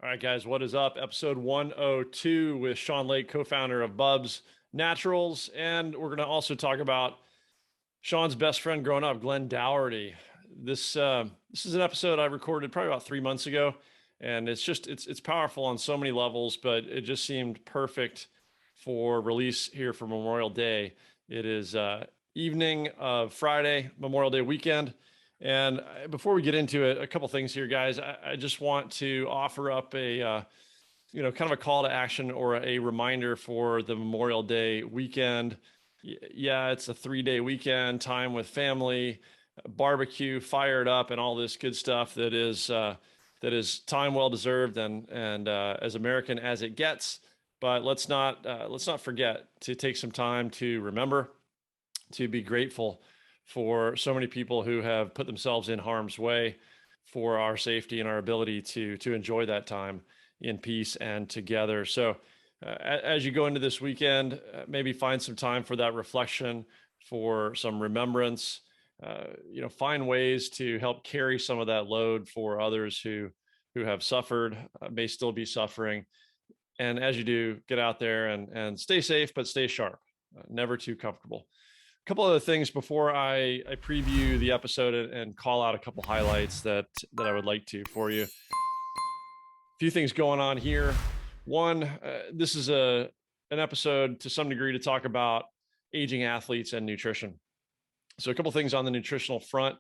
All right, guys, what is up? Episode 102 with Shaun Lake, co-founder of BUBS Naturals. And we're going to also talk about Shaun's best friend growing up, Glen Doherty. This is an episode I recorded probably about 3 months ago. And it's powerful on so many levels, but it just seemed perfect for release here for Memorial Day. It is evening of Friday, Memorial Day weekend. And before we get into it, a couple things here, guys. I just want to offer up a, kind of a call to action or a reminder for the Memorial Day weekend. Yeah, it's a 3-day weekend, time with family, barbecue, fired up, and all this good stuff that is time well deserved and as American as it gets. But let's not forget to take some time to remember, to be grateful for so many people who have put themselves in harm's way for our safety and our ability to enjoy that time in peace and together. So as you go into this weekend, maybe find some time for that reflection, for some remembrance, find ways to help carry some of that load for others who have suffered, may still be suffering. And as you do, get out there and stay safe, but stay sharp, never too comfortable. Couple other things before I preview the episode and call out a couple highlights that I would like to for you. A few things going on here. One, this is an episode to some degree to talk about aging athletes and nutrition. So a couple things on the nutritional front,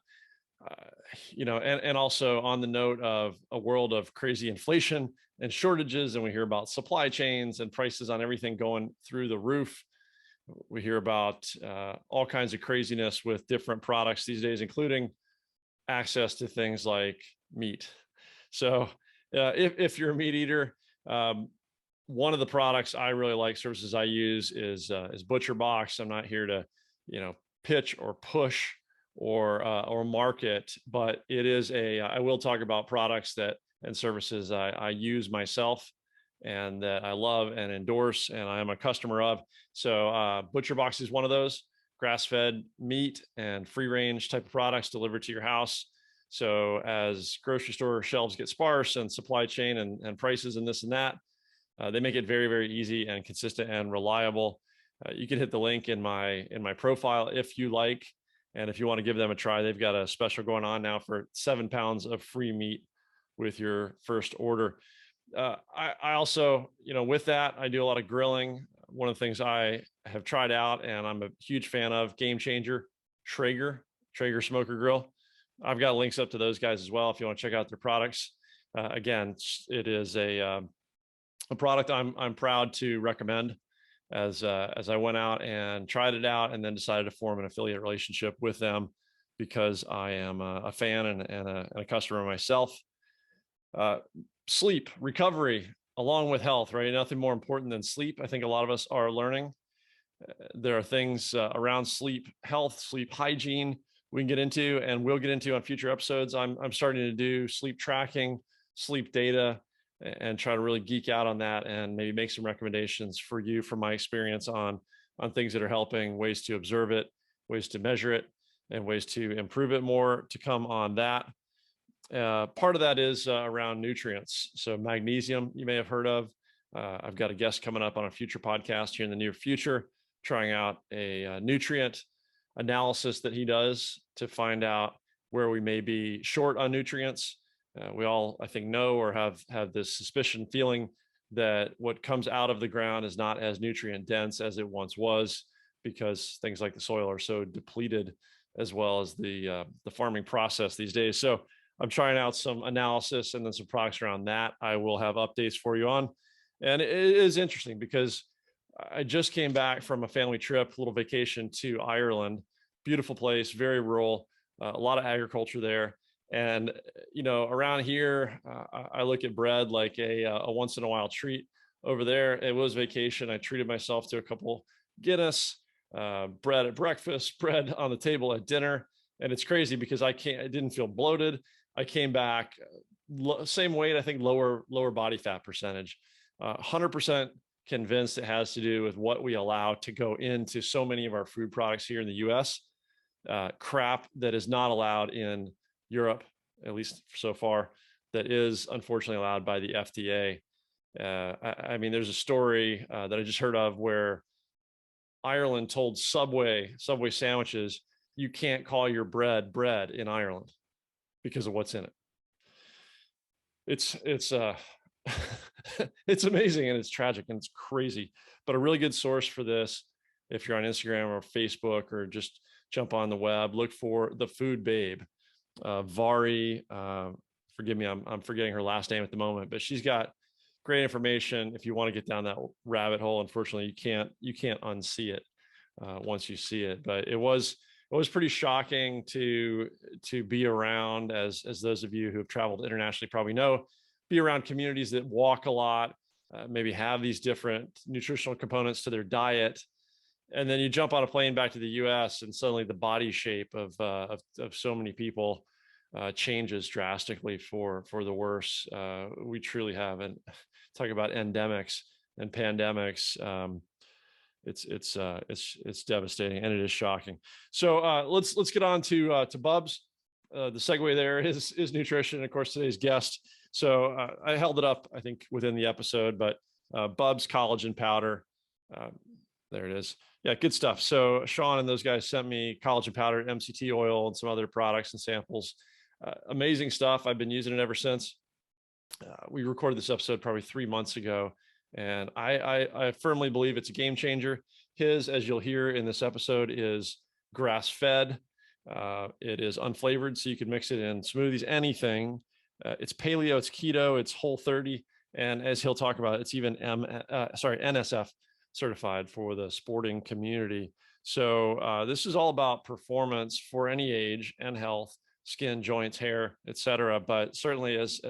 and also on the note of a world of crazy inflation and shortages, and we hear about supply chains and prices on everything going through the roof. We hear about all kinds of craziness with different products these days, including access to things like meat. So if you're a meat eater, one of the products I really like, services I use is Butcher Box. I'm not here to, pitch or push or market, but it is I will talk about products and services I use myself and that I love and endorse, and I am a customer of. So Butcher Box is one of those grass-fed meat and free-range type of products delivered to your house. So as grocery store shelves get sparse and supply chain and prices and this and that, they make it very, very easy and consistent and reliable. You can hit the link in my profile if you like, and if you want to give them a try, they've got a special going on now for 7 pounds of free meat with your first order. I also, with that, I do a lot of grilling. One of the things I have tried out and I'm a huge fan of, game changer, Traeger smoker grill. I've got links up to those guys as well if you want to check out their products. Again, it is a product I'm proud to recommend as I went out and tried it out and then decided to form an affiliate relationship with them because I am a fan and a customer myself. Sleep, recovery, along with health, right? Nothing more important than sleep. I think a lot of us are learning. There are things around sleep health, sleep hygiene we can get into, and we'll get into on future episodes. I'm starting to do sleep tracking, sleep data, and try to really geek out on that and maybe make some recommendations for you from my experience on things that are helping, ways to observe it, ways to measure it, and ways to improve it. More to come on that. Part of that is around nutrients. So magnesium, you may have heard of. I've got a guest coming up on a future podcast here in the near future, trying out a nutrient analysis that he does to find out where we may be short on nutrients. We all, I think, know or have this suspicion feeling that what comes out of the ground is not as nutrient dense as it once was because things like the soil are so depleted, as well as the farming process these days. So I'm trying out some analysis and then some products around that I will have updates for you on. And it is interesting because I just came back from a family trip, a little vacation to Ireland. Beautiful place, very rural, a lot of agriculture there. And, around here, I look at bread like a once in a while treat. Over there, it was vacation. I treated myself to a couple Guinness, bread at breakfast, bread on the table at dinner. And it's crazy because I didn't feel bloated. I came back same weight, I think lower body fat percentage. 100% convinced it has to do with what we allow to go into so many of our food products here in the US. Crap that is not allowed in Europe, at least so far, that is unfortunately allowed by the FDA. I mean, there's a story that I just heard of where Ireland told Subway sandwiches, you can't call your bread in Ireland because of what's in it. It's it's amazing, and it's tragic, and it's crazy, but a really good source for this, if you're on Instagram or Facebook, or just jump on the web, look for the Food Babe, Vari. Forgive me, I'm forgetting her last name at the moment, but she's got great information if you want to get down that rabbit hole. Unfortunately, you can't unsee it once you see it. But it was pretty shocking to be around, as those of you who have traveled internationally probably know, be around communities that walk a lot, maybe have these different nutritional components to their diet, and then you jump on a plane back to the U.S. and suddenly the body shape of so many people changes drastically for the worse. We truly have, and talk about endemics and pandemics. It's devastating, and it is shocking. So let's get on to BUBS. The segue there is nutrition, of course, today's guest. So I held it up, I think, within the episode, but BUBS collagen powder. There it is. Yeah, good stuff. So Shaun and those guys sent me collagen powder, MCT oil, and some other products and samples. Amazing stuff. I've been using it ever since. We recorded this episode probably 3 months ago, and I firmly believe it's a game changer. His, as you'll hear in this episode, is grass-fed. It is unflavored, so you can mix it in smoothies, anything. It's paleo, it's keto, it's Whole30, and as he'll talk about, it's even NSF certified for the sporting community. So this is all about performance for any age and health, skin, joints, hair, etc. But certainly as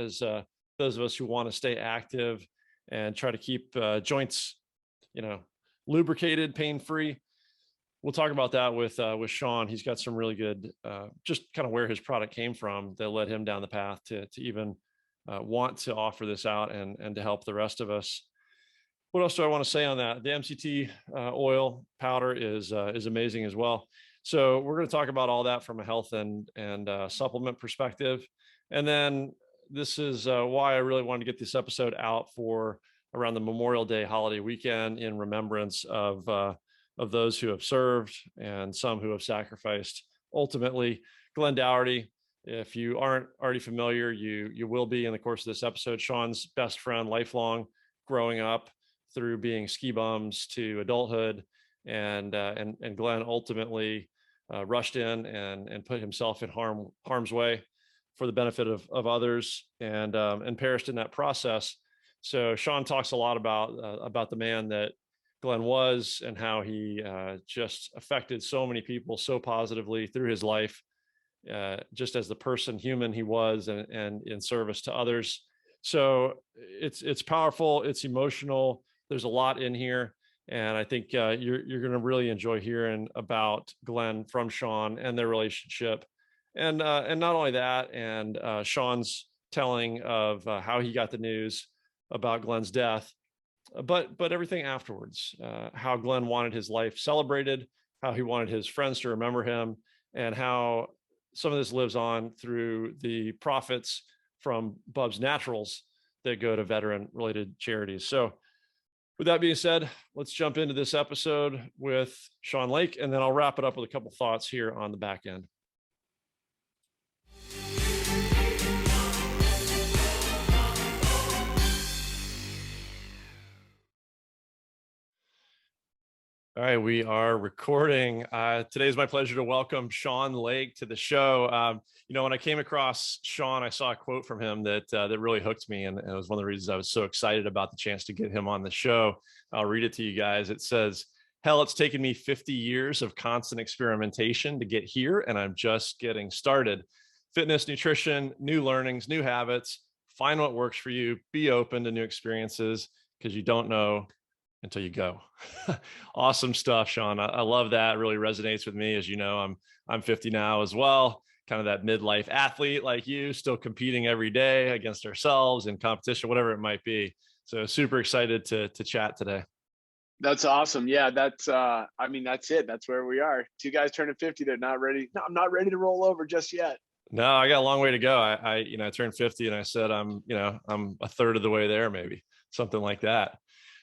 those of us who want to stay active and try to keep joints, lubricated, pain-free. We'll talk about that with Shaun. He's got some really good, just kind of where his product came from that led him down the path to even want to offer this out and to help the rest of us. What else do I want to say on that? The MCT oil powder is amazing as well. So we're going to talk about all that from a health and supplement perspective. And then this is why I really wanted to get this episode out for around the Memorial Day holiday weekend, in remembrance of those who have served and some who have sacrificed. Ultimately, Glen Doherty, if you aren't already familiar, you will be in the course of this episode. Shaun's best friend, lifelong, growing up through being ski bums to adulthood, and Glen ultimately rushed in and put himself in harm's way for the benefit of others, and perished in that process. So Shaun talks a lot about the man that Glen was, and how he just affected so many people so positively through his life, just as the person, human he was, and in service to others. So it's powerful, it's emotional. There's a lot in here, and I think you're going to really enjoy hearing about Glen from Shaun and their relationship, and not only that, and Shaun's telling of how he got the news about Glen's death, but everything afterwards, how Glen wanted his life celebrated, how he wanted his friends to remember him, and how some of this lives on through the profits from BUBS Naturals that go to veteran-related charities. So with that being said, let's jump into this episode with Shaun Lake, and then I'll wrap it up with a couple thoughts here on the back end. All right, we are recording. Today is my pleasure to welcome Shaun Lake to the show. When I came across Shaun, I saw a quote from him that really hooked me, and it was one of the reasons I was so excited about the chance to get him on the show. I'll read it to you guys. It says, "Hell, it's taken me 50 years of constant experimentation to get here, and I'm just getting started. Fitness, nutrition, new learnings, new habits. Find what works for you. Be open to new experiences, because you don't know until you go." Awesome stuff, Shaun. I love that. It really resonates with me. As you know, I'm 50 now as well, kind of that midlife athlete like you, still competing every day against ourselves in competition, whatever it might be. So super excited to chat today. That's awesome. Yeah, that's it. That's where we are. Two guys turning 50. They're not ready. No, I'm not ready to roll over just yet. No, I got a long way to go. I turned 50 and I said, I'm a third of the way there, maybe something like that.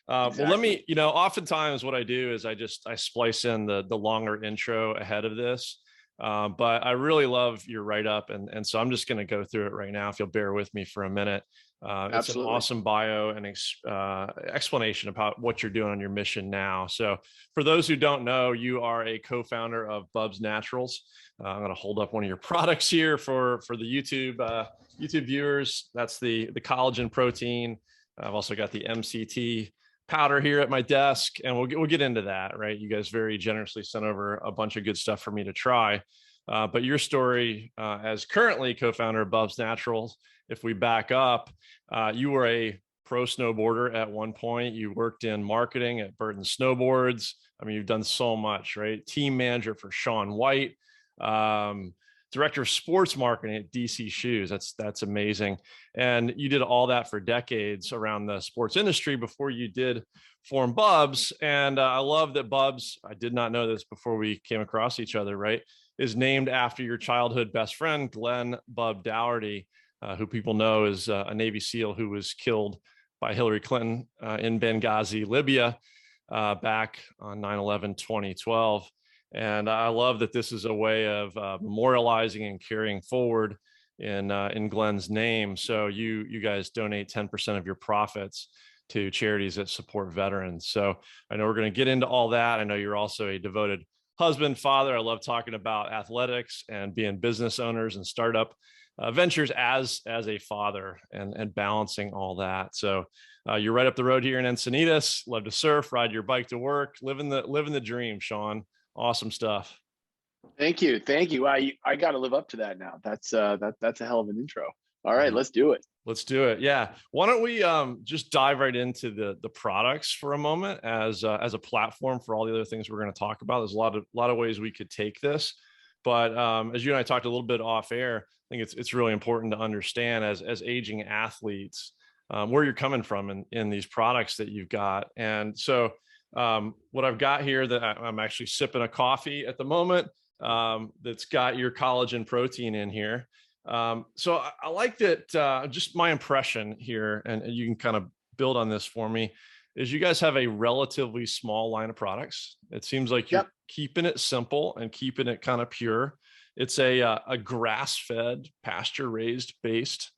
Well, let Exactly. me, oftentimes what I do is I splice in the longer intro ahead of this. But I really love your write up. And so I'm just going to go through it right now. If you'll bear with me for a minute. It's an Absolutely. awesome bio and explanation about what you're doing on your mission now. So for those who don't know, you are a co-founder of BUBS Naturals. I'm going to hold up one of your products here for the YouTube viewers. That's the collagen protein. I've also got the MCT powder here at my desk, and we'll get into that. Right, you guys very generously sent over a bunch of good stuff for me to try. But your story as currently co-founder of BUBS Naturals, if we back up, you were a pro snowboarder at one point. You worked in marketing at Burton Snowboards. I mean, you've done so much, right? Team manager for Shaun White, director of sports marketing at DC Shoes. That's amazing. And you did all that for decades around the sports industry before you did form BUBS. And I love that BUBS, I did not know this before we came across each other, right, is named after your childhood best friend, Glen "Bub" Doherty, who people know is a Navy SEAL who was killed by Hillary Clinton in Benghazi, Libya, back on 9/11, 2012. And I love that this is a way of memorializing and carrying forward in Glen's name. So you guys donate 10% of your profits to charities that support veterans. So I know we're going to get into all that. I know you're also a devoted husband, father. I love talking about athletics and being business owners and startup ventures as a father and balancing all that. So you're right up the road here in Encinitas. Love to surf, ride your bike to work, living the dream, Shaun. Awesome stuff. Thank you. Thank you. I got to live up to that now. That's a hell of an intro. All right, Mhm. let's do it. Let's do it. Yeah. Why don't we just dive right into the products for a moment as a platform for all the other things we're going to talk about. There's a lot of ways we could take this, but as you and I talked a little bit off air, I think it's really important to understand as aging athletes where you're coming from in these products that you've got. And so what I've got here, that I'm actually sipping a coffee at the moment, that's got your collagen protein in here. So I like that. Just my impression here, and you can kind of build on this for me, is you guys have a relatively small line of products. It seems like you're Yep. keeping it simple and keeping it kind of pure. It's a grass-fed, pasture-raised based,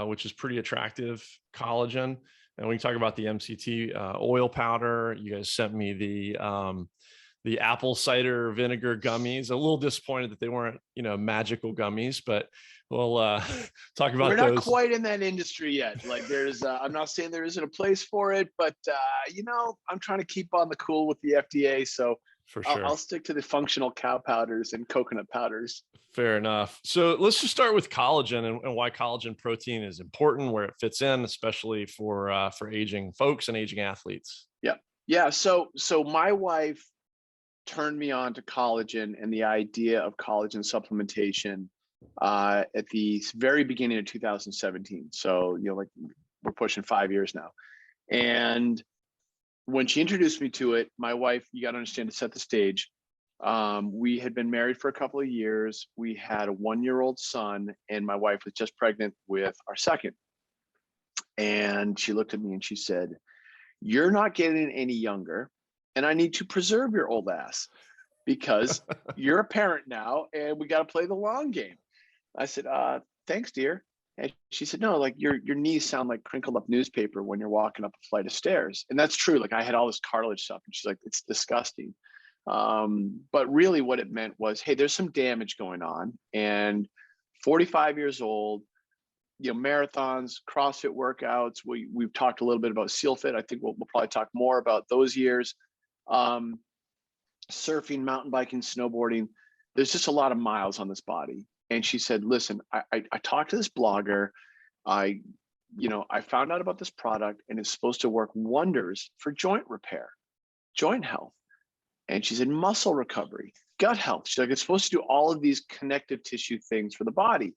which is pretty attractive collagen. And we can talk about the MCT oil powder. You guys sent me the apple cider vinegar gummies. A little disappointed that they weren't, magical gummies, but we'll talk We're about not those quite in that industry yet. Like I'm not saying there isn't a place for it, but I'm trying to keep on the cool with the FDA. So for I'll sure. stick to the functional cow powders and coconut powders. Fair enough. So let's just start with collagen and why collagen protein is important, where it fits in, especially for aging folks and aging athletes. Yeah. Yeah. So my wife turned me on to collagen and the idea of collagen supplementation at the very beginning of 2017. So, like we're pushing 5 years now. And when she introduced me to it, my wife, you got to understand, to set the stage, we had been married for a couple of years. We had a 1-year-old son, and my wife was just pregnant with our second. And she looked at me and she said, "You're not getting any younger, and I need to preserve your old ass because you're a parent now and we got to play the long game." I said, "Thanks, dear." And she said, "No, like your knees sound like crinkled up newspaper when you're walking up a flight of stairs." And that's true. Like I had all this cartilage stuff, and she's like, "It's disgusting." But really, what it meant was, hey, there's some damage going on, and 45 years old, marathons, CrossFit workouts. We've talked a little bit about SEAL Fit. I think we'll probably talk more about those years. Um, Surfing, mountain biking, snowboarding. There's just a lot of miles on this body. And she said, "Listen, I talked to this blogger. I, I found out about this product, and it's supposed to work wonders for joint repair, joint health." And she said, "Muscle recovery, gut health." She's like, "It's supposed to do all of these connective tissue things for the body."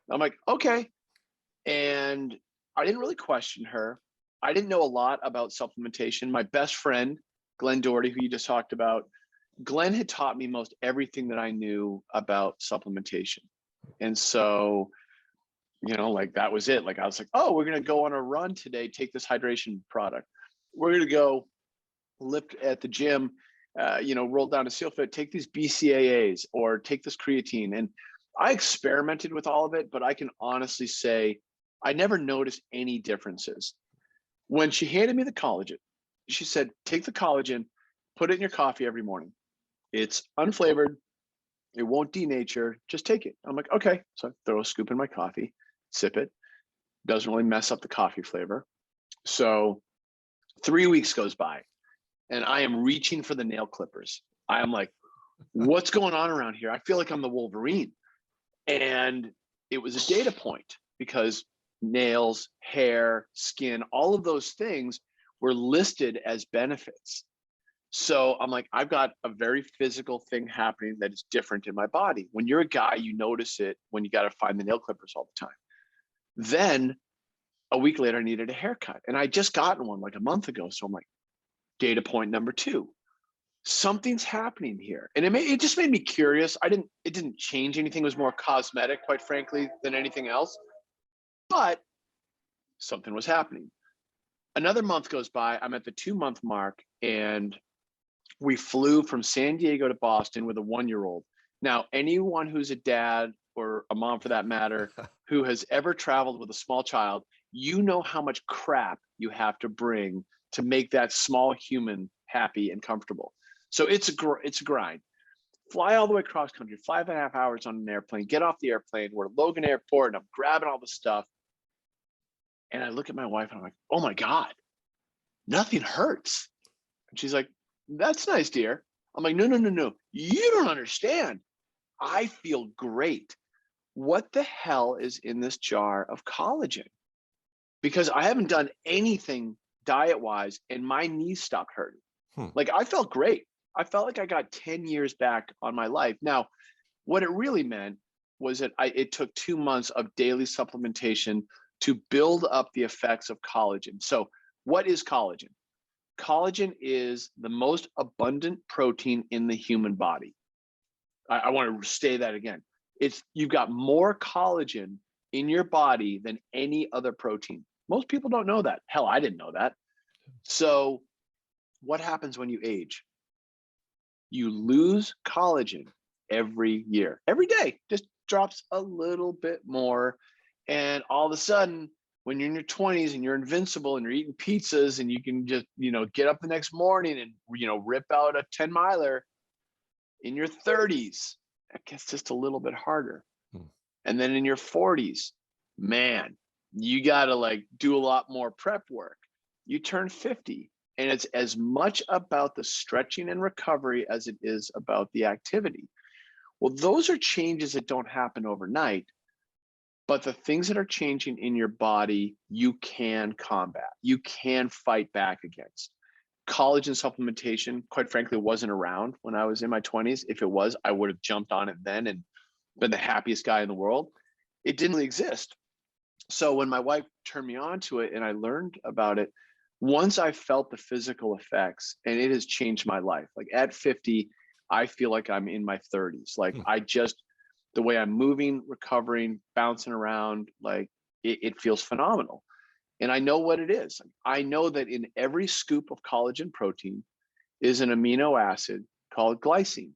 I'm like, okay. And I didn't really question her. I didn't know a lot about supplementation. My best friend, Glen Doherty, who you just talked about, Glen had taught me most everything that I knew about supplementation. And so, like that was it. Like I was like, oh, we're going to go on a run today, take this hydration product. We're going to go lift at the gym, roll down a seal fit, take these BCAAs or take this creatine. And I experimented with all of it, but I can honestly say I never noticed any differences. When she handed me the collagen, she said, take the collagen, put it in your coffee every morning. It's unflavored. It won't denature. Just take it. I'm like, okay. So I throw a scoop in my coffee, sip it. Doesn't really mess up the coffee flavor. So 3 weeks goes by and I am reaching for the nail clippers. I am like, what's going on around here? I feel like I'm the Wolverine. And it was a data point because nails, hair, skin, all of those things were listed as benefits. So I'm like, I've got a very physical thing happening that is different in my body. When you're a guy, you notice it when you got to find the nail clippers all the time. Then a week later, I needed a haircut and I just gotten one like a month ago. So I'm like, data point number 2, something's happening here. And it just made me curious. It didn't change anything. It was more cosmetic, quite frankly, than anything else, but something was happening. Another month goes by. I'm at the 2-month mark and we flew from San Diego to Boston with a 1-year-old. Now, anyone who's a dad or a mom for that matter, who has ever traveled with a small child, you know how much crap you have to bring to make that small human happy and comfortable. So it's a grind. Fly all the way across country, 5.5 hours on an airplane, get off the airplane. We're at Logan Airport and I'm grabbing all the stuff. And I look at my wife and I'm like, oh my God, nothing hurts. And she's like, that's nice, dear. I'm like, no. You don't understand. I feel great. What the hell is in this jar of collagen? Because I haven't done anything diet-wise and my knees stopped hurting. Like I felt great. I felt like I got 10 years back on my life. Now, what it really meant was that it took 2 months of daily supplementation to build up the effects of collagen. So what is collagen? Collagen is the most abundant protein in the human body. I want to say that again. You've got more collagen in your body than any other protein. Most people don't know that. Hell, I didn't know that. So what happens when you age? You lose collagen every year. Every day just drops a little bit more. And all of a sudden, when you're in your 20s and you're invincible and you're eating pizzas and you can just, get up the next morning and, rip out a 10-miler, in your 30s, that gets just a little bit harder. And then in your 40s, man, you got to do a lot more prep work. You turn 50 and it's as much about the stretching and recovery as it is about the activity. Well, those are changes that don't happen overnight. But the things that are changing in your body, you can combat. You can fight back against. Collagen supplementation, quite frankly, wasn't around when I was in my 20s. If it was, I would have jumped on it then and been the happiest guy in the world. It didn't really exist. So when my wife turned me on to it and I learned about it, once I felt the physical effects, and it has changed my life. Like at 50, I feel like I'm in my 30s. Like the way I'm moving, recovering, bouncing around, it feels phenomenal. And I know what it is. I know that in every scoop of collagen protein is an amino acid called glycine.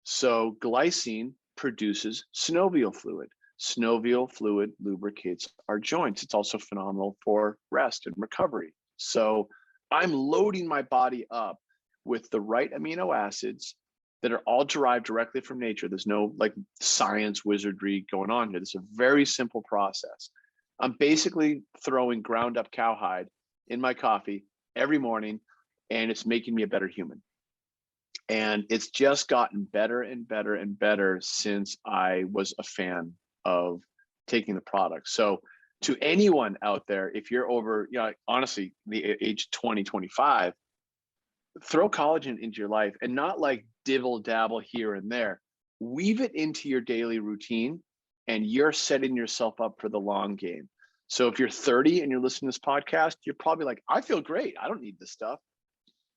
So glycine produces synovial fluid. Synovial fluid lubricates our joints. It's also phenomenal for rest and recovery. So I'm loading my body up with the right amino acids that are all derived directly from nature. There's no science wizardry going on here. This is a very simple process. I'm basically throwing ground up cowhide in my coffee every morning, and it's making me a better human. And it's just gotten better and better and better since I was a fan of taking the product. So to anyone out there, if you're over, honestly, the age 20, 25, throw collagen into your life and not dibble dabble here and there. Weave it into your daily routine and you're setting yourself up for the long game. So if you're 30 and you're listening to this podcast, you're probably like, I feel great. I don't need this stuff.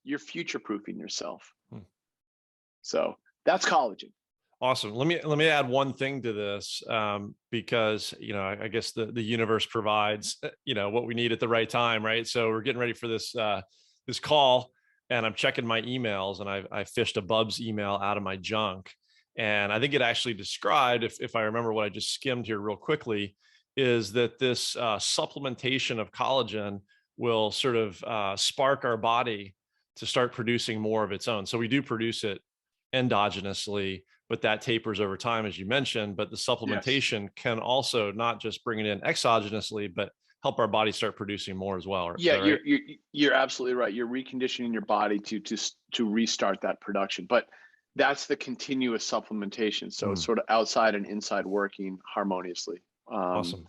You're future-proofing yourself. So that's collagen. Awesome. Let me add one thing to this, because I guess the universe provides what we need at the right time, right? So we're getting ready for this call, and I'm checking my emails, and I fished a BUBS email out of my junk, and I think it actually described, if I remember what I just skimmed here real quickly, is that this supplementation of collagen will sort of spark our body to start producing more of its own. So we do produce it endogenously, but that tapers over time, as you mentioned. But the Yes. supplementation can also not just bring it in exogenously, but help our body start producing more as well. Is Yeah, that right? you're absolutely right. You're reconditioning your body to restart that production. But that's the continuous supplementation. So it's Mm, sort of outside and inside working harmoniously. Um, awesome.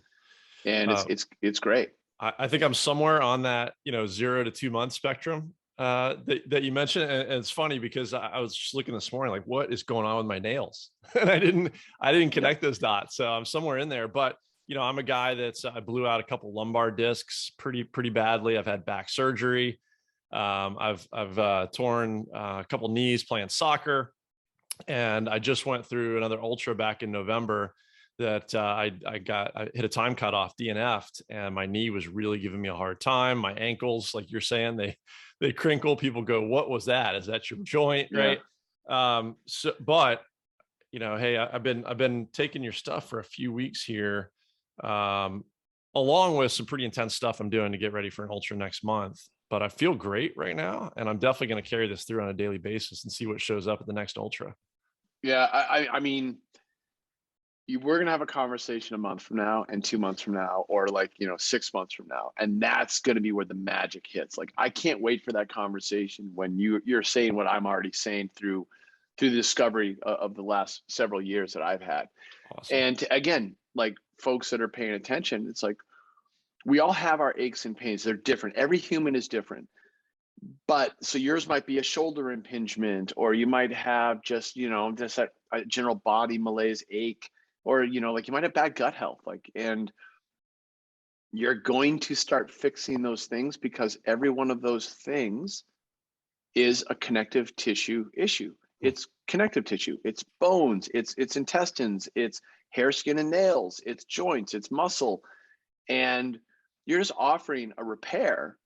and Uh, it's great. I think I'm somewhere on that, 0 to 2 month spectrum that you mentioned. And it's funny because I was just looking this morning, like, what is going on with my nails? And I didn't Yeah. connect those dots. So I'm somewhere in there. But I'm a guy I blew out a couple lumbar discs pretty badly. I've had back surgery. I've torn a couple knees playing soccer, and I just went through another ultra back in November that I hit a time cutoff, DNF'd, and my knee was really giving me a hard time. My ankles, like you're saying, they crinkle. People go, "What was that? Is that your joint?" Yeah. Right? So, but hey, I've been taking your stuff for a few weeks here, um, along with some pretty intense stuff I'm doing to get ready for an ultra next month. But I feel great right now, and I'm definitely going to carry this through on a daily basis and see what shows up at the next ultra. Yeah. I mean, we're gonna have a conversation a month from now and 2 months from now, or like 6 months from now, and that's gonna be where the magic hits. Like I can't wait for that conversation when you're saying what I'm already saying through the discovery of the last several years that I've had. Awesome. And again, like folks that are paying attention, it's like we all have our aches and pains. They're different. Every human is different. But so yours might be a shoulder impingement, or you might have just a general body malaise ache, or like you might have bad gut health, like, and you're going to start fixing those things because every one of those things is a connective tissue issue. Hmm. It's connective tissue, it's bones, it's intestines, it's hair, skin, and nails, it's joints, it's muscle, and you're just offering a repair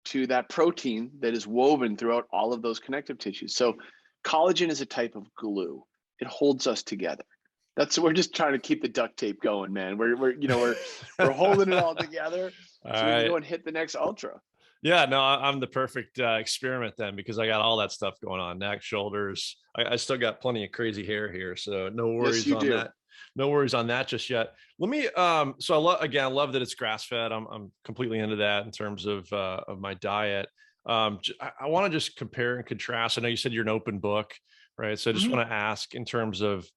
to that protein that is woven throughout all of those connective tissues. So collagen is a type of glue. It holds us together. We're just trying to keep the duct tape going, man. We're holding it all together All so we can right. go and hit the next ultra. Yeah, no, I'm the perfect experiment then, because I got all that stuff going on, neck, shoulders. I still got plenty of crazy hair here, so no Yes, worries you on do. that. No worries on that just yet. Let me so I love that it's grass fed. I'm completely into that in terms of my diet. I want to just compare and contrast. I know you said you're an open book, right? So I just Mhm. want to ask in terms of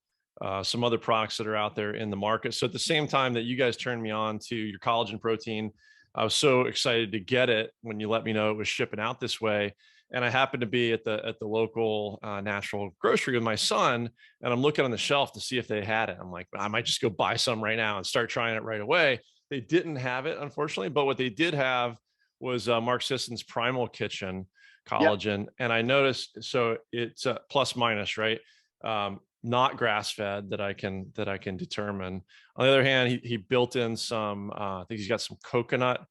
some other products that are out there in the market. So at the same time that you guys turned me on to your collagen protein, I was so excited to get it when you let me know it was shipping out this way. And I happened to be at the local natural grocery with my son, and I'm looking on the shelf to see if they had it. I'm like, I might just go buy some right now and start trying it right away. They didn't have it, unfortunately, but what they did have was Mark Sisson's Primal Kitchen Yep. collagen, and I noticed, so it's plus minus, right? Not grass fed that I can determine. On the other hand, he built in some, I think he's got some coconut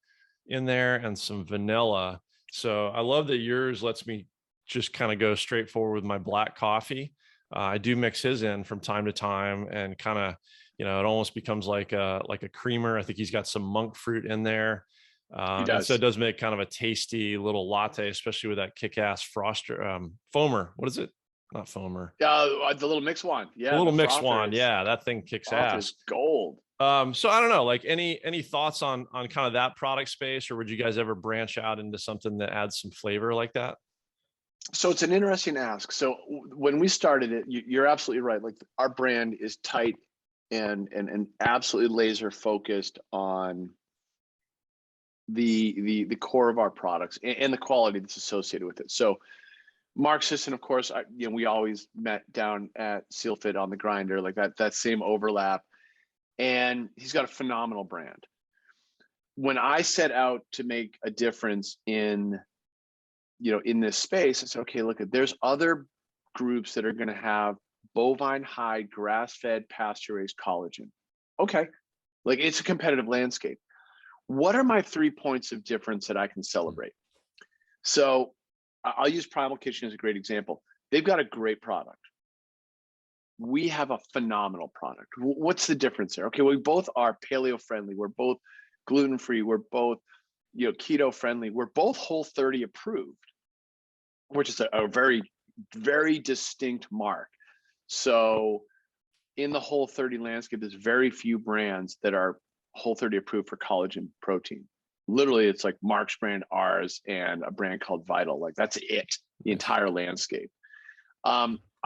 in there and some vanilla. So I love that yours lets me just kind of go straight forward with my black coffee. I do mix his in from time to time, and kind of, it almost becomes like a creamer. I think he's got some monk fruit in there. He And so it does. does make kind of a tasty little latte, especially with that kick-ass froster, foamer. What is it? Not foamer. The little mix one. The Yeah, the little mixed frother one. is Yeah, that thing kicks frother is ass. gold. So I don't know, like any thoughts on kind of that product space, or would you guys ever branch out into something that adds some flavor like that? So it's an interesting ask. So when we started it, you're absolutely right. Like our brand is tight and absolutely laser focused on the core of our products and the quality that's associated with it. So Mark Sisson, of course, we always met down at SealFit on the grinder, like that same overlap, and he's got a phenomenal brand. When I set out to make a difference in this space, I said, okay, look, there's other groups that are going to have bovine hide, grass-fed, pasture-raised collagen. Okay, like it's a competitive landscape. What are my 3 points of difference that I can celebrate? So I'll use Primal Kitchen as a great example. They've got a great product. We have a phenomenal product. What's the difference there? Okay, we both are paleo friendly. We're both gluten-free. We're both, keto friendly. We're both Whole30 approved, which is a very, very distinct mark. So in the Whole30 landscape, there's very few brands that are Whole30 approved for collagen protein. Literally, it's like Mark's brand, ours, and a brand called Vital. Like that's it, the entire landscape.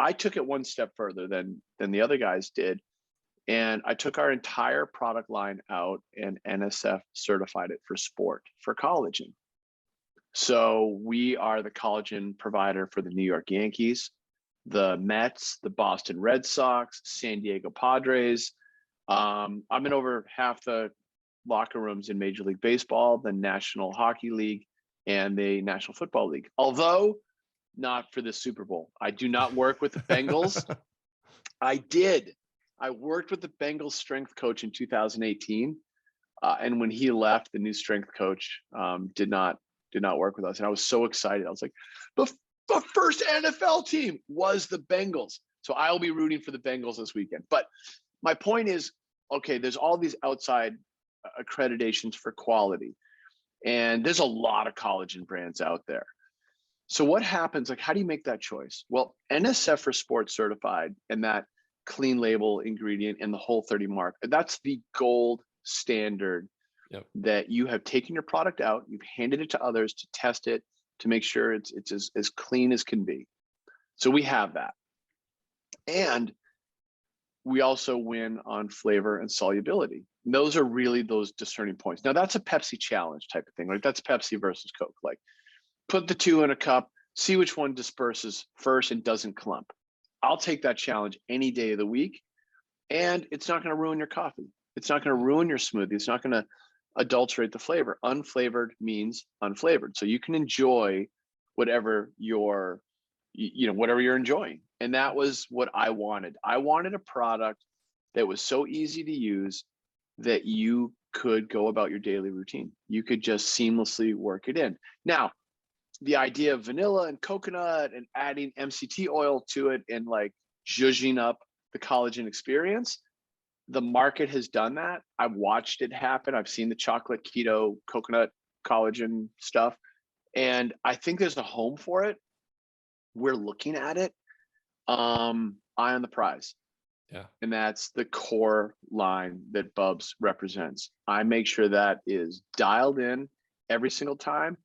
I took it one step further than the other guys did. And I took our entire product line out and NSF certified it for sport, for collagen. So we are the collagen provider for the New York Yankees, the Mets, the Boston Red Sox, San Diego Padres. I'm in over half the locker rooms in Major League Baseball, the National Hockey League, and the National Football League. Although not for the Super Bowl. I do not work with the Bengals. I worked with the Bengals strength coach in 2018. And when he left, the new strength coach did not work with us. And I was so excited. I was like, the first NFL team was the Bengals. So I'll be rooting for the Bengals this weekend. But my point is, okay, there's all these outside accreditations for quality. And there's a lot of collagen brands out there. So what happens, like, how do you make that choice? Well, NSF for Sports certified and that clean label ingredient and the Whole30 mark, that's the gold standard. Yep. That you have taken your product out, you've handed it to others to test it, to make sure it's as clean as can be. So we have that. And we also win on flavor and solubility. And those are really those discerning points. Now that's a Pepsi challenge type of thing. Like that's Pepsi versus Coke. Like put the two in a cup, see which one disperses first and doesn't clump. I'll take that challenge any day of the week. And it's not going to ruin your coffee. It's not going to ruin your smoothie. It's not going to adulterate the flavor. Unflavored means unflavored. So you can enjoy whatever you're enjoying. And that was what I wanted. I wanted a product that was so easy to use that you could go about your daily routine. You could just seamlessly work it in. Now, the idea of vanilla and coconut and adding MCT oil to it and like zhuzhing up the collagen experience, the market has done that. I've watched it happen. I've seen the chocolate, keto, coconut, collagen stuff. And I think there's a home for it. We're looking at it. Eye on the prize. Yeah. And that's the core line that BUBS represents. I make sure that is dialed in every single time.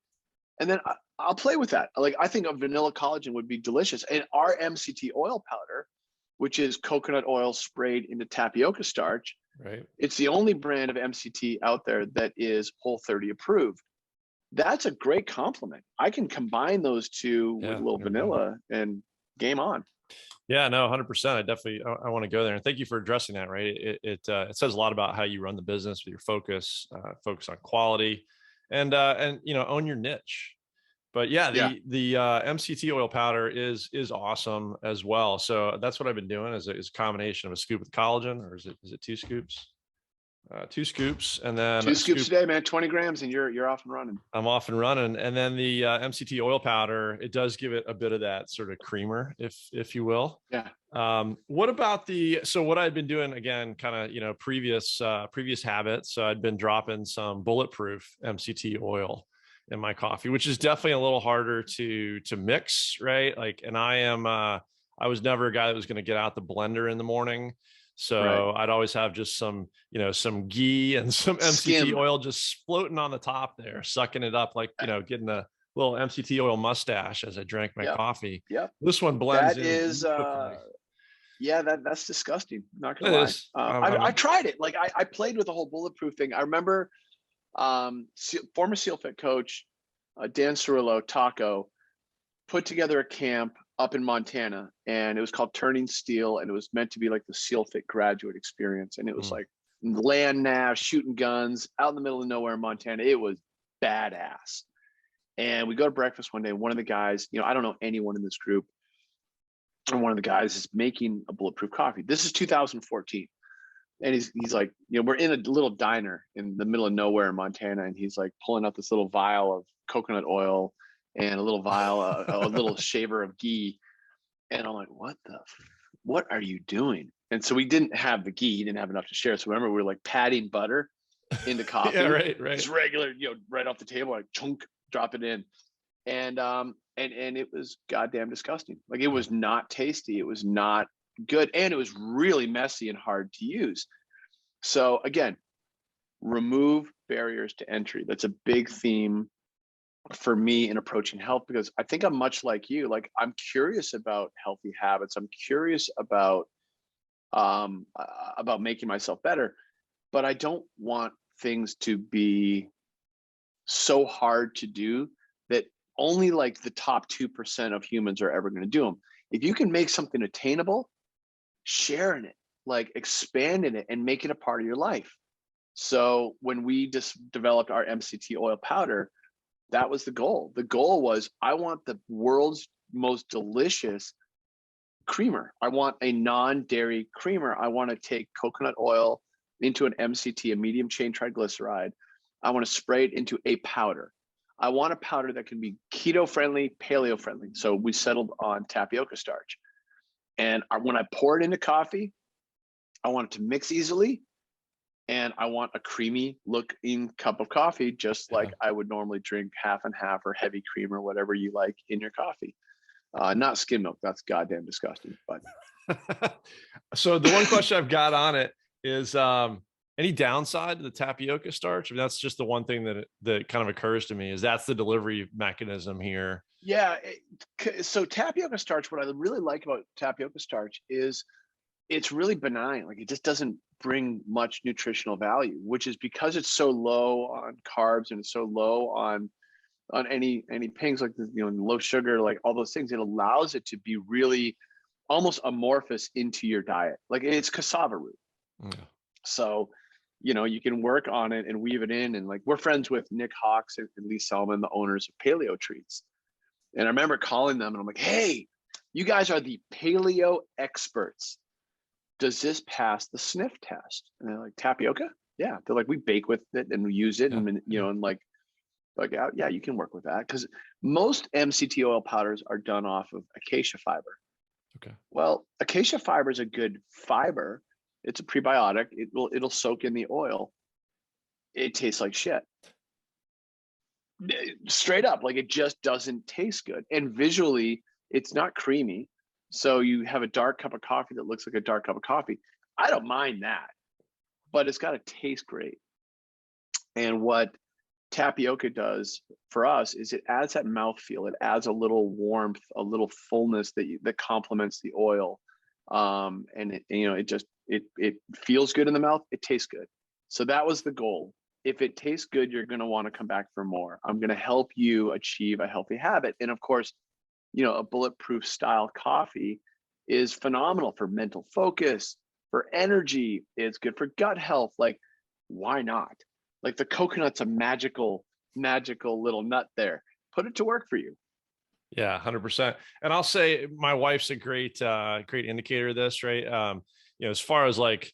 And then I'll play with that. Like I think a vanilla collagen would be delicious. And our MCT oil powder, which is coconut oil sprayed into tapioca starch. Right. It's the only brand of MCT out there that is Whole30 approved. That's a great compliment. I can combine those two with a little vanilla and game on. Yeah, no, 100%. I want to go there. And thank you for addressing that, right? It says a lot about how you run the business with your focus on quality and own your niche. But the MCT oil powder is awesome as well. So that's what I've been doing is a combination of a scoop with collagen, or is it 2 scoops? 2 scoops, and then 2 scoops a day, man. 20 grams, and you're off and running. I'm off and running. And then the MCT oil powder, it does give it a bit of that sort of creamer, if you will. Yeah. What about what I'd been doing again, kind of previous habits. So I'd been dropping some bulletproof MCT oil in my coffee, which is definitely a little harder to mix, right? Like, and I was never a guy that was going to get out the blender in the morning. So I'd always have just some ghee and some MCT oil just floating on the top there, sucking it up, like, getting a little MCT oil mustache as I drank my coffee. Yeah. This one blends that's disgusting. Not gonna lie. I tried it. Like I played with the whole bulletproof thing. I remember former SEALFIT coach, Dan Cirillo, Taco, put together a camp up in Montana, and it was called Turning Steel, and it was meant to be like the SEALFIT graduate experience. And it was like land nav, shooting guns out in the middle of nowhere in Montana. It was badass. And we go to breakfast one day. One of the guys, I don't know anyone in this group, and one of the guys is making a bulletproof coffee. This is 2014. And he's like, we're in a little diner in the middle of nowhere in Montana, and he's like pulling out this little vial of coconut oil and a little vial, a little shaver of ghee. And I'm like, what are you doing? And so we didn't have the ghee, he didn't have enough to share. So remember, we were like patting butter into coffee. Yeah, right. Just regular, right off the table, like chunk, drop it in. And it was goddamn disgusting. Like, it was not tasty. It was not good. And it was really messy and hard to use. So again, remove barriers to entry. That's a big theme for me in approaching health, because I think I'm much like you. Like, I'm curious about healthy habits. I'm curious about making myself better, but I don't want things to be so hard to do that only like the top 2% of humans are ever going to do them. If you can make something attainable, share in it, like expand in it and make it a part of your life. So when we just developed our Mct Oil Powder, that was the goal. The goal was, I want the world's most delicious creamer. I want a non-dairy creamer. I want to take coconut oil into an MCT, a medium chain triglyceride. I want to spray it into a powder. I want a powder that can be keto friendly, paleo friendly. So we settled on tapioca starch. And when I pour it into coffee, I want it to mix easily. And I want a creamy looking cup of coffee, just like I would normally drink half and half or heavy cream or whatever you like in your coffee. Not skim milk. That's goddamn disgusting. But so the one question I've got on it is, any downside to the tapioca starch? I mean, that's just the one thing that kind of occurs to me, is that's the delivery mechanism here. Yeah. So tapioca starch, what I really like about tapioca starch is it's really benign. Like, it just doesn't bring much nutritional value, which is because it's so low on carbs and it's so low on any pings, like the, low sugar, like all those things. It allows it to be really almost amorphous into your diet. Like, it's cassava root. Yeah. So, you can work on it and weave it in. And like, we're friends with Nick Hawks and Lee Selman, the owners of Paleo Treats. And I remember calling them and I'm like, hey, you guys are the paleo experts. Does this pass the sniff test? And they're like, tapioca? Yeah. They're like, we bake with it and we use it. And, and like, yeah, you can work with that. Because most MCT oil powders are done off of acacia fiber. Okay. Well, acacia fiber is a good fiber. It's a prebiotic. It'll soak in the oil. It tastes like shit. Straight up, like, it just doesn't taste good. And visually, it's not creamy. So you have a dark cup of coffee that looks like a dark cup of coffee. I don't mind that, but it's got to taste great. And what tapioca does for us is it adds that mouthfeel. It adds a little warmth, a little fullness that complements the oil. And it feels good in the mouth. It tastes good. So that was the goal. If it tastes good, you're going to want to come back for more. I'm going to help you achieve a healthy habit. And of course, a bulletproof style coffee is phenomenal for mental focus, for energy. It's good for gut health. Like, why not? Like, the coconut's a magical little nut there. Put it to work for you. Yeah, 100%. And I'll say my wife's a great indicator of this, right? As far as like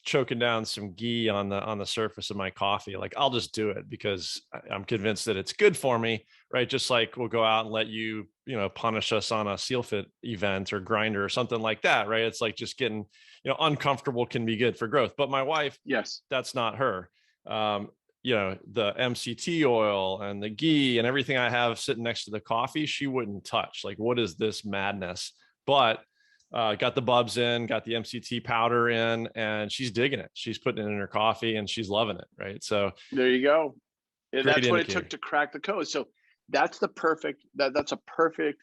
choking down some ghee on the surface of my coffee, like, I'll just do it because I'm convinced that it's good for me, right? Just like we'll go out and let you punish us on a seal fit event or grinder or something like that, right? It's like just getting uncomfortable can be good for growth. But my wife, yes, that's not her. The MCT oil and the ghee and everything I have sitting next to the coffee, she wouldn't touch. Like, what is this madness? But got the BUBS in, got the MCT powder in, and she's digging it. She's putting it in her coffee and she's loving it. Right. So there you go. That's what it took to crack the code. So that's the perfect, that's a perfect,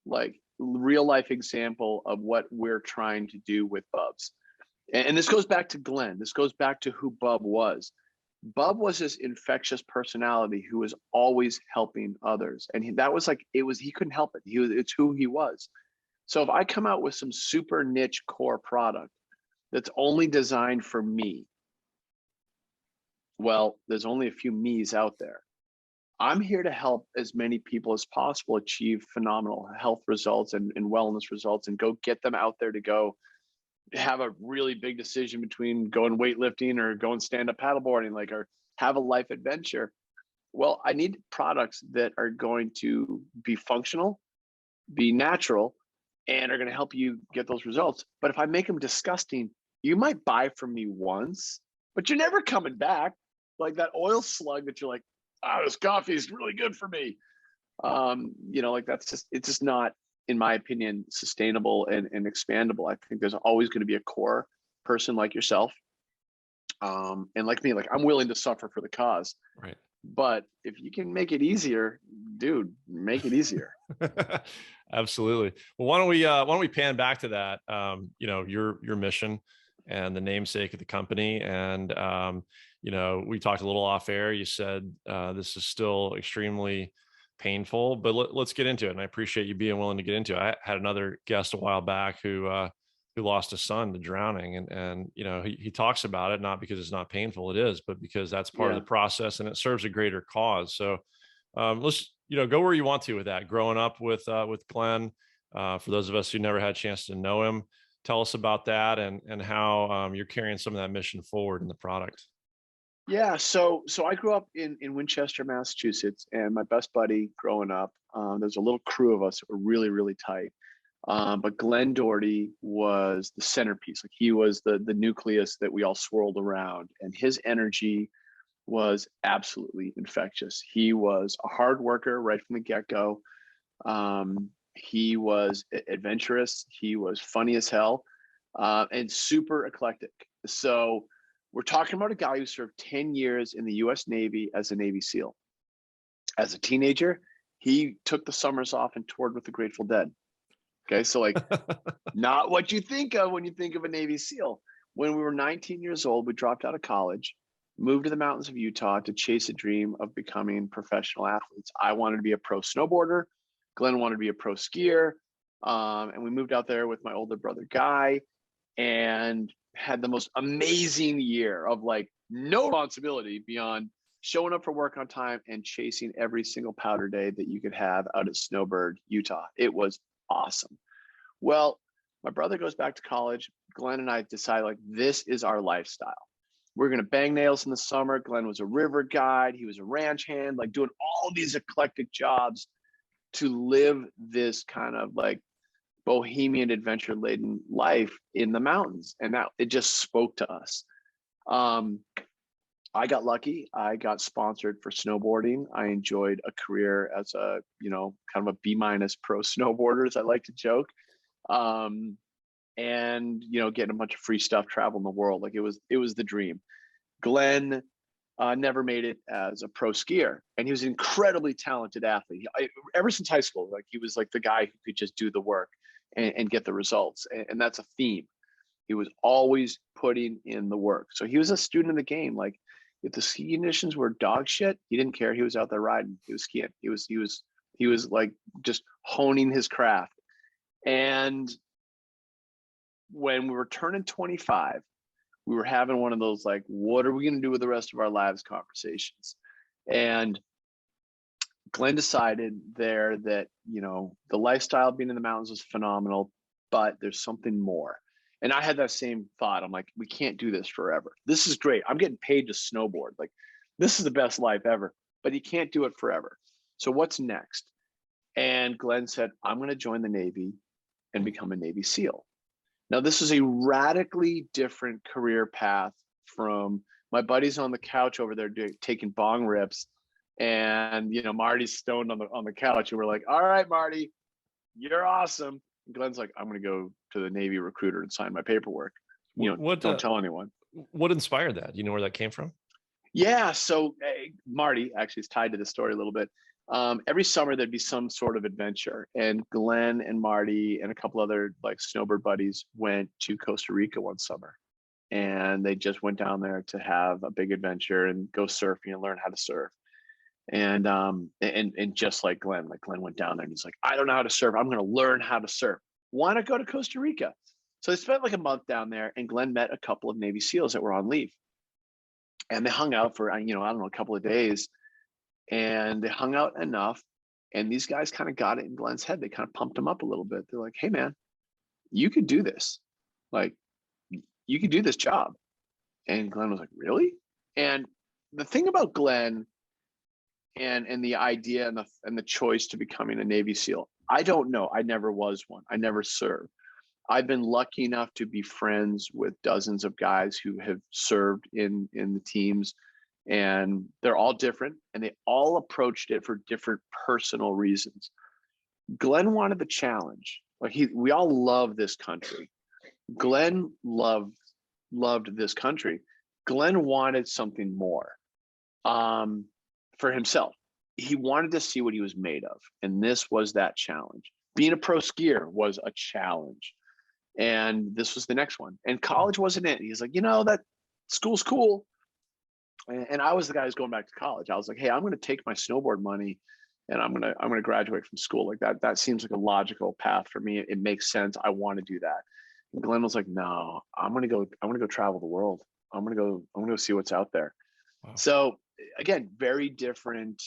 like, real life example of what we're trying to do with BUBS. And this goes back to Glenn. This goes back to who Bub was. Bub was this infectious personality who was always helping others. And he couldn't help it. It's who he was. So if I come out with some super niche core product that's only designed for me, well, there's only a few me's out there. I'm here to help as many people as possible achieve phenomenal health results and wellness results, and go get them out there to go have a really big decision between going weightlifting or going stand-up paddleboarding, like, or have a life adventure. Well, I need products that are going to be functional, be natural, and are going to help you get those results. But if I make them disgusting, you might buy from me once, but you're never coming back. Like that oil slug that you're like, oh, this coffee is really good for me. Like it's just not, in my opinion, sustainable and expandable. I think there's always going to be a core person like yourself. And like me, like I'm willing to suffer for the cause. Right. But if you can make it easier, dude, make it easier. Absolutely. Well, why don't we pan back to that? Your mission and the namesake of the company. And we talked a little off air. You said this is still extremely painful, but let's get into it. And I appreciate you being willing to get into it. I had another guest a while back who lost a son to drowning, and he talks about it, not because it's not painful, it is, but because that's part of the process and it serves a greater cause. So let's go where you want to with that. Growing up with Glen, for those of us who never had a chance to know him, tell us about that and how you're carrying some of that mission forward in the product. Yeah, so I grew up in Winchester, Massachusetts, and my best buddy growing up, there's a little crew of us that were really, really tight. But Glen Doherty was the centerpiece. Like he was the nucleus that we all swirled around, and his energy was absolutely infectious. He was a hard worker right from the get-go. He was adventurous. He was funny as hell, and super eclectic. So we're talking about a guy who served 10 years in the US Navy as a Navy SEAL. As a teenager, he took the summers off and toured with the Grateful Dead. Okay, so like not what you think of when you think of a Navy SEAL. When we were 19 years old, we dropped out of college, moved to the mountains of Utah to chase a dream of becoming professional athletes. I wanted to be a pro snowboarder. Glen wanted to be a pro skier. And we moved out there with my older brother, Guy, and had the most amazing year of like no responsibility beyond showing up for work on time and chasing every single powder day that you could have out at Snowbird, Utah. It was awesome. Well, my brother goes back to college. Glen and I decide like this is our lifestyle. We're going to bang nails in the summer. Glen was a river guide. He was a ranch hand, like doing all these eclectic jobs to live this kind of like bohemian adventure laden life in the mountains. And that it just spoke to us. I got lucky. I got sponsored for snowboarding. I enjoyed a career as a, kind of a B- pro snowboarder, as I like to joke. And, getting a bunch of free stuff, traveling the world. Like it was the dream. Glen never made it as a pro skier, and he was an incredibly talented athlete. Ever since high school, like he was like the guy who could just do the work and get the results. And that's a theme. He was always putting in the work. So he was a student of the game. Like if the ski conditions were dog shit, he didn't care. He was out there riding. He was skiing. He was like just honing his craft. And when we were turning 25, we were having one of those like, what are we going to do with the rest of our lives conversations? And Glen decided there that, the lifestyle being in the mountains was phenomenal, but there's something more. And I had that same thought. I'm like, we can't do this forever. This is great. I'm getting paid to snowboard. Like, this is the best life ever, but you can't do it forever. So what's next? And Glen said, I'm going to join the Navy and become a Navy SEAL. Now, this is a radically different career path from my buddies on the couch over there taking bong rips. And, Marty's stoned on the couch. And we're like, all right, Marty, you're awesome. And Glen's like, I'm going to go to the Navy recruiter and sign my paperwork. Don't tell anyone. What inspired that? Do you know where that came from? Yeah. So Marty actually is tied to this story a little bit. Every summer there'd be some sort of adventure, and Glen and Marty and a couple other like snowboard buddies went to Costa Rica one summer, and they just went down there to have a big adventure and go surfing and learn how to surf. And just like Glen went down there and he's like, I don't know how to surf. I'm going to learn how to surf. Why not go to Costa Rica? So they spent like a month down there, and Glen met a couple of Navy SEALs that were on leave, and they hung out for, I don't know, a couple of days. and they hung out enough. And these guys kind of got it in Glen's head. They kind of pumped him up a little bit. They're like, hey, man, you could do this. Like, you could do this job. And Glen was like, really? And the thing about Glen and the idea and the choice to becoming a Navy SEAL, I don't know. I never was one. I never served. I've been lucky enough to be friends with dozens of guys who have served in the teams, and they're all different, and they all approached it for different personal reasons. Glen wanted the challenge. Like, we all love this country. Glen loved this country. Glen wanted something more for himself. He wanted to see what he was made of, and this was that challenge. Being a pro skier was a challenge, and this was the next one. And college wasn't it. He's like, that school's cool. And I was the guy who's going back to college. I was like, hey, I'm going to take my snowboard money and I'm going to graduate from school. Like that seems like a logical path for me. It makes sense. I want to do that. And Glen was like, no, I'm going to go travel the world. I'm going to go see what's out there. Wow. So again, very different,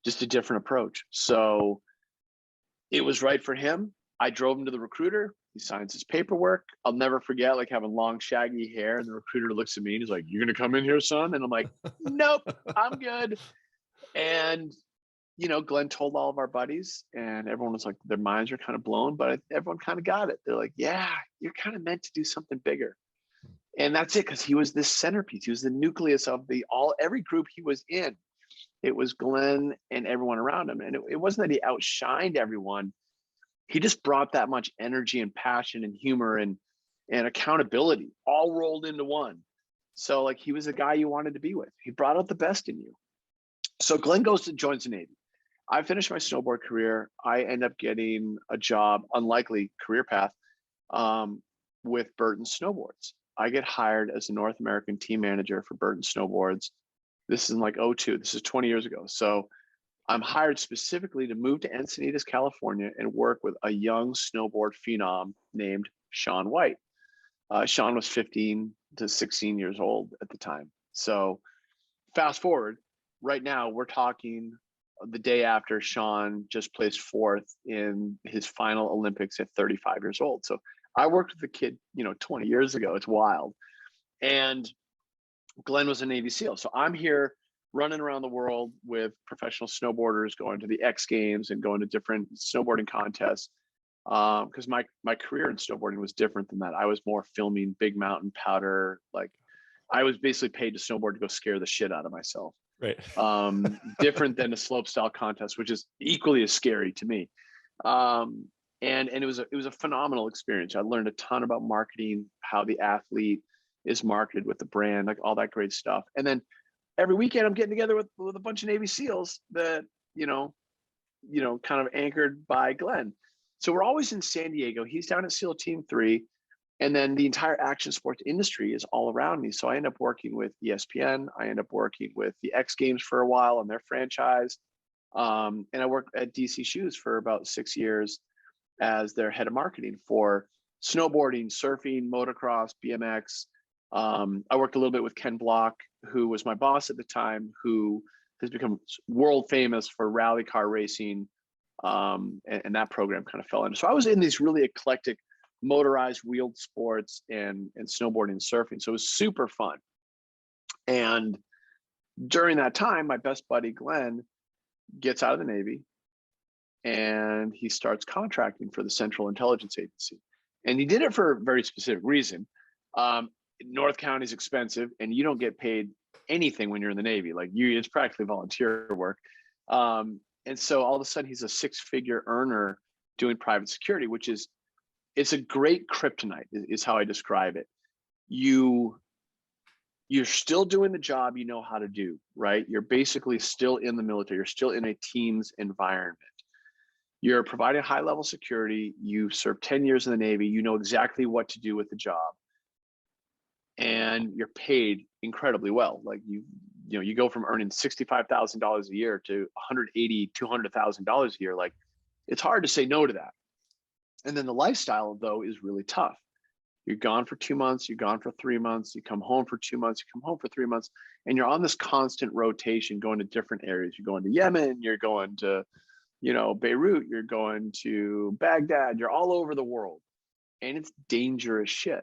just a different approach. So it was right for him. I drove him to the recruiter. He signs his paperwork. I'll never forget, like, having long, shaggy hair, and the recruiter looks at me and he's like, "You gonna come in here, son?" And I'm like, "Nope, I'm good." And Glen told all of our buddies, and everyone was like, their minds are kind of blown, but everyone kind of got it. They're like, "Yeah, you're kind of meant to do something bigger." And that's it, because he was this centerpiece. He was the nucleus of every group he was in. It was Glen and everyone around him, and it wasn't that he outshined everyone. He just brought that much energy and passion and humor and accountability all rolled into one. So, like, he was the guy you wanted to be with. He brought out the best in you. So Glen joins the Navy. I finished my snowboard career. I end up getting a job, unlikely career path, with Burton Snowboards. I get hired as the North American team manager for Burton Snowboards. This is in like 2002. This is 20 years ago. So I'm hired specifically to move to Encinitas, California, and work with a young snowboard phenom named Shaun White. Shaun was 15 to 16 years old at the time. So fast forward, right now we're talking the day after Shaun just placed fourth in his final Olympics at 35 years old. So I worked with the kid, 20 years ago. It's wild. And Glen was a Navy SEAL. So I'm here running around the world with professional snowboarders, going to the X Games and going to different snowboarding contests. Because my career in snowboarding was different than that. I was more filming big mountain powder. Like, I was basically paid to snowboard to go scare the shit out of myself. Right. Different than a slope style contest, which is equally as scary to me. And it was a phenomenal experience. I learned a ton about marketing, how the athlete is marketed with the brand, like all that great stuff. And then every weekend I'm getting together with a bunch of Navy SEALs that, kind of anchored by Glen. So we're always in San Diego. He's down at SEAL Team 3. And then the entire action sports industry is all around me. So I end up working with ESPN. I end up working with the X Games for a while on their franchise. And I worked at DC Shoes for about 6 years as their head of marketing for snowboarding, surfing, motocross, BMX. I worked a little bit with Ken Block, who was my boss at the time, who has become world famous for rally car racing. And that program kind of fell in. So I was in these really eclectic motorized wheeled sports and snowboarding and surfing. So it was super fun. And during that time, my best buddy, Glen, gets out of the Navy and he starts contracting for the Central Intelligence Agency. And he did it for a very specific reason. North County is expensive and you don't get paid anything when you're in the Navy. Like, it's practically volunteer work. And so all of a sudden he's a 6-figure earner doing private security, it's a great kryptonite is how I describe it. You're still doing the job you know how to do, right? You're basically still in the military. You're still in a team's environment. You're providing high level security. You served 10 years in the Navy. You know exactly what to do with the job. And you're paid incredibly well. Like, you go from earning $65,000 a year to $180,000, $200,000 a year. Like, it's hard to say no to that. And then the lifestyle, though, is really tough. You're gone for 2 months, you're gone for 3 months, you come home for 2 months, you come home for 3 months, and you're on this constant rotation going to different areas. You're going to Yemen, you're going to, Beirut, you're going to Baghdad, you're all over the world. And it's dangerous shit.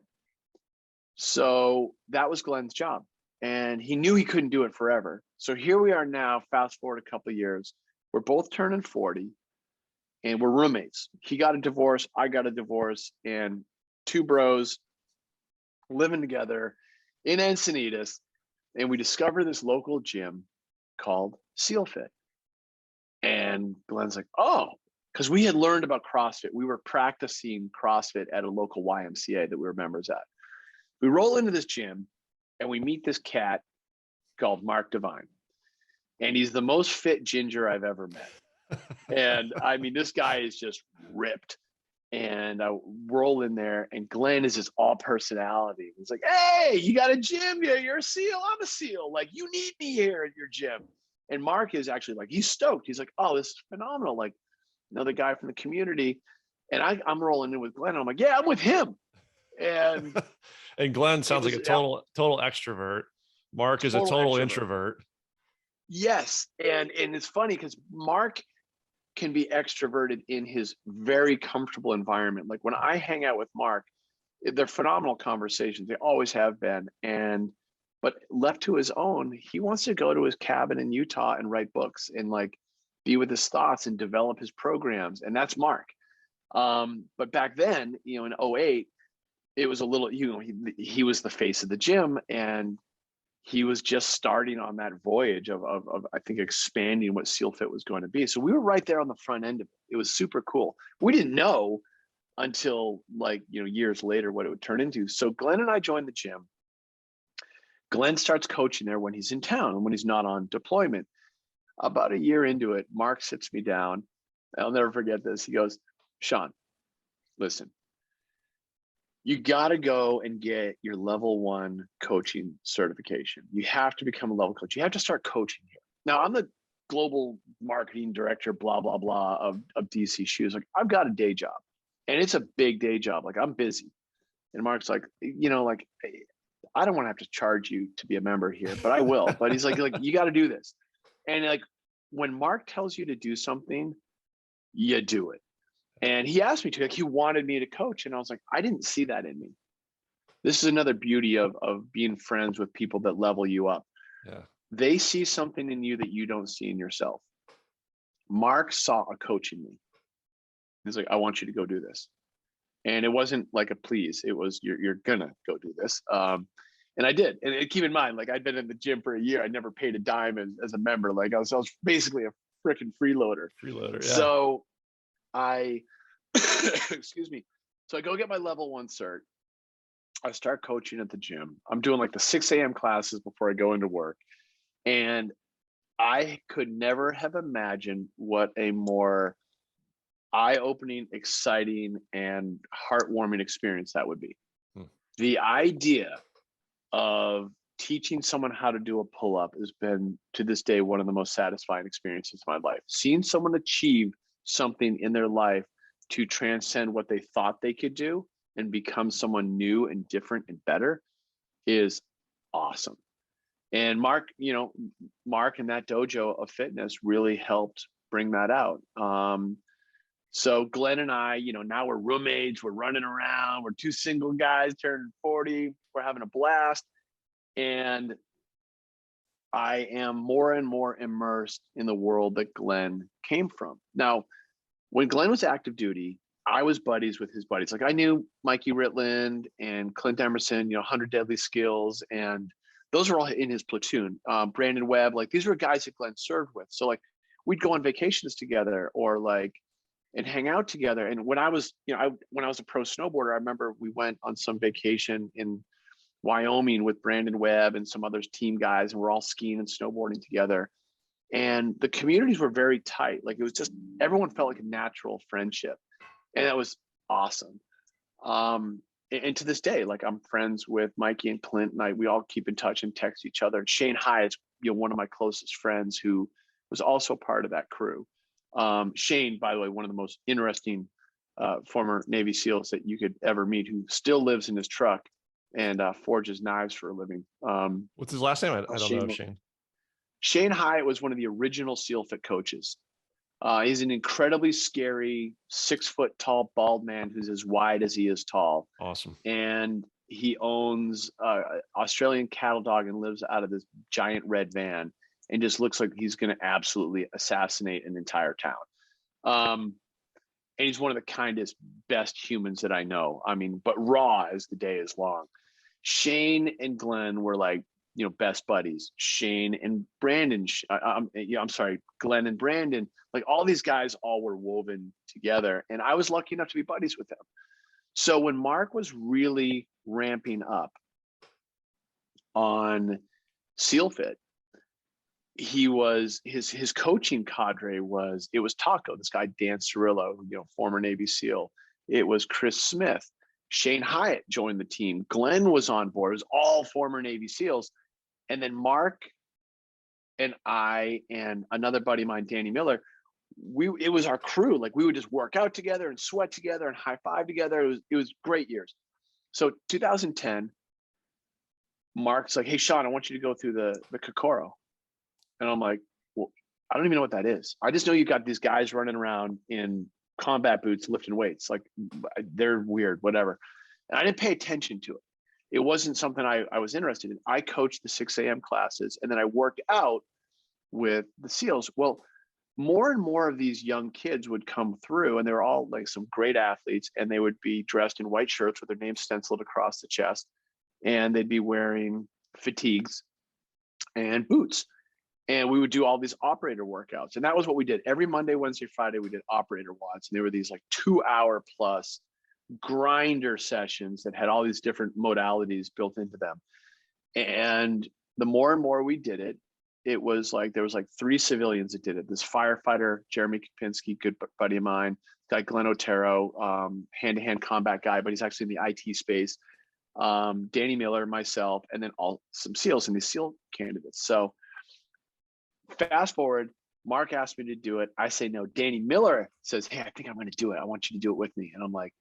So that was Glen's job. And he knew he couldn't do it forever. So here we are now, fast forward a couple of years. We're both turning 40 and we're roommates. He got a divorce, I got a divorce, and two bros living together in Encinitas. And we discover this local gym called Seal Fit. And Glen's like, oh, because we had learned about CrossFit. We were practicing CrossFit at a local YMCA that we were members at. We roll into this gym and we meet this cat called Mark Devine. And he's the most fit ginger I've ever met. And I mean, this guy is just ripped. And I roll in there and Glen is just all personality. He's like, hey, you got a gym here. You're a SEAL. I'm a SEAL. Like, you need me here at your gym. And Mark is actually like, he's stoked. He's like, oh, this is phenomenal. Like, another guy from the community. And I'm rolling in with Glen. I'm like, yeah, I'm with him. And and Glen sounds like a total extrovert. Mark is a total introvert. Yes. And it's funny because Mark can be extroverted in his very comfortable environment. Like when I hang out with Mark, they're phenomenal conversations. They always have been. But left to his own, he wants to go to his cabin in Utah and write books and like be with his thoughts and develop his programs. And that's Mark. But back then, in 2008, it was a little, he was the face of the gym and he was just starting on that voyage of I think expanding what SEAL Fit was going to be. So we were right there on the front end of it. It was super cool. We didn't know until years later what it would turn into. So Glen and I joined the gym. Glen starts coaching there when he's in town and when he's not on deployment. About a year into it, Mark sits me down. I'll never forget this. He goes, Shaun, listen, you got to go and get your level 1 coaching certification. You have to become a level coach. You have to start coaching here. Now, I'm the global marketing director, blah, blah, blah of DC Shoes. Like, I've got a day job and it's a big day job. Like, I'm busy. And Mark's like, I don't want to have to charge you to be a member here, but I will. But he's like, you got to do this. And like, when Mark tells you to do something, you do it. And he asked me to, like, he wanted me to coach. And I was like, I didn't see that in me. This is another beauty of being friends with people that level you up. Yeah. They see something in you that you don't see in yourself. Mark saw a coach in me. He's like, I want you to go do this. And it wasn't like a please. It was, you're gonna go do this. And I did. And keep in mind, like, I'd been in the gym for a year. I never paid a dime as a member. Like, I was basically a freaking freeloader. Yeah. So I, excuse me. So I go get my level 1 cert. I start coaching at the gym. I'm doing like the 6 a.m. classes before I go into work. And I could never have imagined what a more eye-opening, exciting, and heartwarming experience that would be. The idea of teaching someone how to do a pull-up has been, to this day, one of the most satisfying experiences of my life. Seeing someone achieve something in their life to transcend what they thought they could do and become someone new and different and better is awesome. And Mark and that dojo of fitness really helped bring that out. So Glen and I, now we're roommates, we're running around, we're two single guys turning 40, we're having a blast. And I am more and more immersed in the world that Glen came from. Now, when Glen was active duty, I was buddies with his buddies. Like, I knew Mikey Ritland and Clint Emerson, 100 Deadly Skills, and those were all in his platoon. Brandon Webb, like, these were guys that Glen served with. So like, we'd go on vacations together or like, and hang out together. And when I was, when I was a pro snowboarder, I remember we went on some vacation in Wyoming with Brandon Webb and some other team guys, and we're all skiing and snowboarding together. And the communities were very tight. Like, it was just, everyone felt like a natural friendship. And that was awesome. And to this day, like, I'm friends with Mikey and Clint, and we all keep in touch and text each other. And Shane Hyatt's, one of my closest friends who was also part of that crew. Shane, by the way, one of the most interesting former Navy SEALs that you could ever meet, who still lives in his truck and forges knives for a living. What's his last name? I don't know, Shane. Shane Hyatt was one of the original SEAL Fit coaches. He's an incredibly scary 6 foot tall bald man who's as wide as he is tall. Awesome. And he owns Australian cattle dog and lives out of this giant red van and just looks like he's going to absolutely assassinate an entire town. And he's one of the kindest, best humans that I know. I mean, but raw as the day is long. Shane and Glenn were like, best buddies. Shane and Brandon, Glenn and Brandon, like all these guys all were woven together. And I was lucky enough to be buddies with them. So when Mark was really ramping up on SEAL Fit, he was his coaching cadre was Taco, this guy Dan Cirillo, former Navy SEAL. It was Chris Smith. Shane Hyatt joined the team. Glenn was on board. It was all former Navy SEALs. And then Mark and I and another buddy of mine, Danny Miller, it was our crew. Like we would just work out together and sweat together and high five together. It was great years. So 2010, Mark's like, hey, Shaun, I want you to go through the Kokoro. And I'm like, well, I don't even know what that is. I just know you got these guys running around in combat boots, lifting weights. Like they're weird, whatever. And I didn't pay attention to it. It wasn't something I was interested in. I coached the 6 a.m. classes and then I worked out with the SEALs. Well, more and more of these young kids would come through and they were all like some great athletes and they would be dressed in white shirts with their names stenciled across the chest. And they'd be wearing fatigues and boots. And we would do all these operator workouts. And that was what we did. Every Monday, Wednesday, Friday, we did operator WODs. And they were these like 2-hour plus grinder sessions that had all these different modalities built into them. And the more and more we did it, it was like, there was like 3 civilians that did it. This firefighter, Jeremy Kopinski, good buddy of mine, guy Glenn Otero, hand-to-hand combat guy, but he's actually in the IT space. Danny Miller, myself, and then some SEALs and these SEAL candidates. So fast forward, Mark asked me to do it. I say no. Danny Miller says, hey, I think I'm going to do it. I want you to do it with me. And I'm like,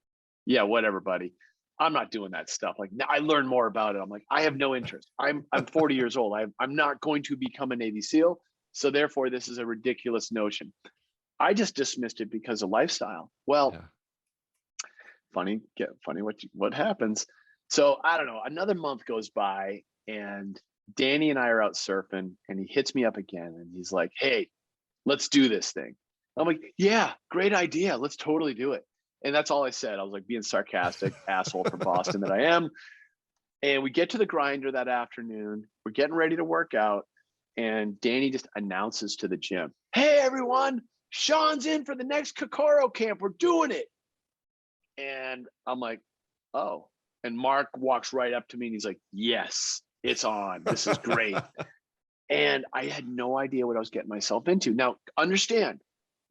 yeah, whatever, buddy. I'm not doing that stuff. Like I learned more about it. I'm like, I have no interest. I'm 40 years old. I'm not going to become a Navy SEAL. So therefore, this is a ridiculous notion. I just dismissed it because of lifestyle. Well, funny what happens. So I don't know. Another month goes by and Danny and I are out surfing and he hits me up again and he's like, hey, let's do this thing. I'm like, yeah, great idea. Let's totally do it. And that's all I said. I was like being sarcastic, asshole from Boston that I am. And we get to the grinder that afternoon. We're getting ready to work out. And Danny just announces to the gym, hey, everyone, Shaun's in for the next Kokoro camp. We're doing it. And I'm like, oh. And Mark walks right up to me and he's like, yes, it's on. This is great. And I had no idea what I was getting myself into. Now, understand,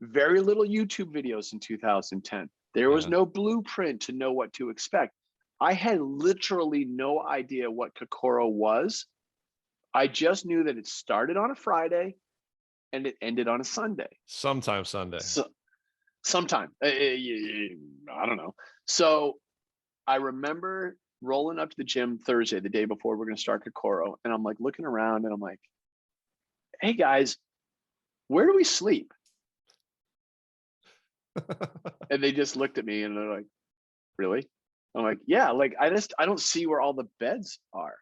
very little YouTube videos in 2010. There was no blueprint to know what to expect. I had literally no idea what Kokoro was. I just knew that it started on a Friday and it ended on a Sunday. Sometime Sunday. Sometime. I don't know. So I remember rolling up to the gym Thursday, the day before we're going to start Kokoro. And I'm like looking around and I'm like, hey guys, where do we sleep? And they just looked at me and they're like, really? I'm like, yeah, like I don't see where all the beds are.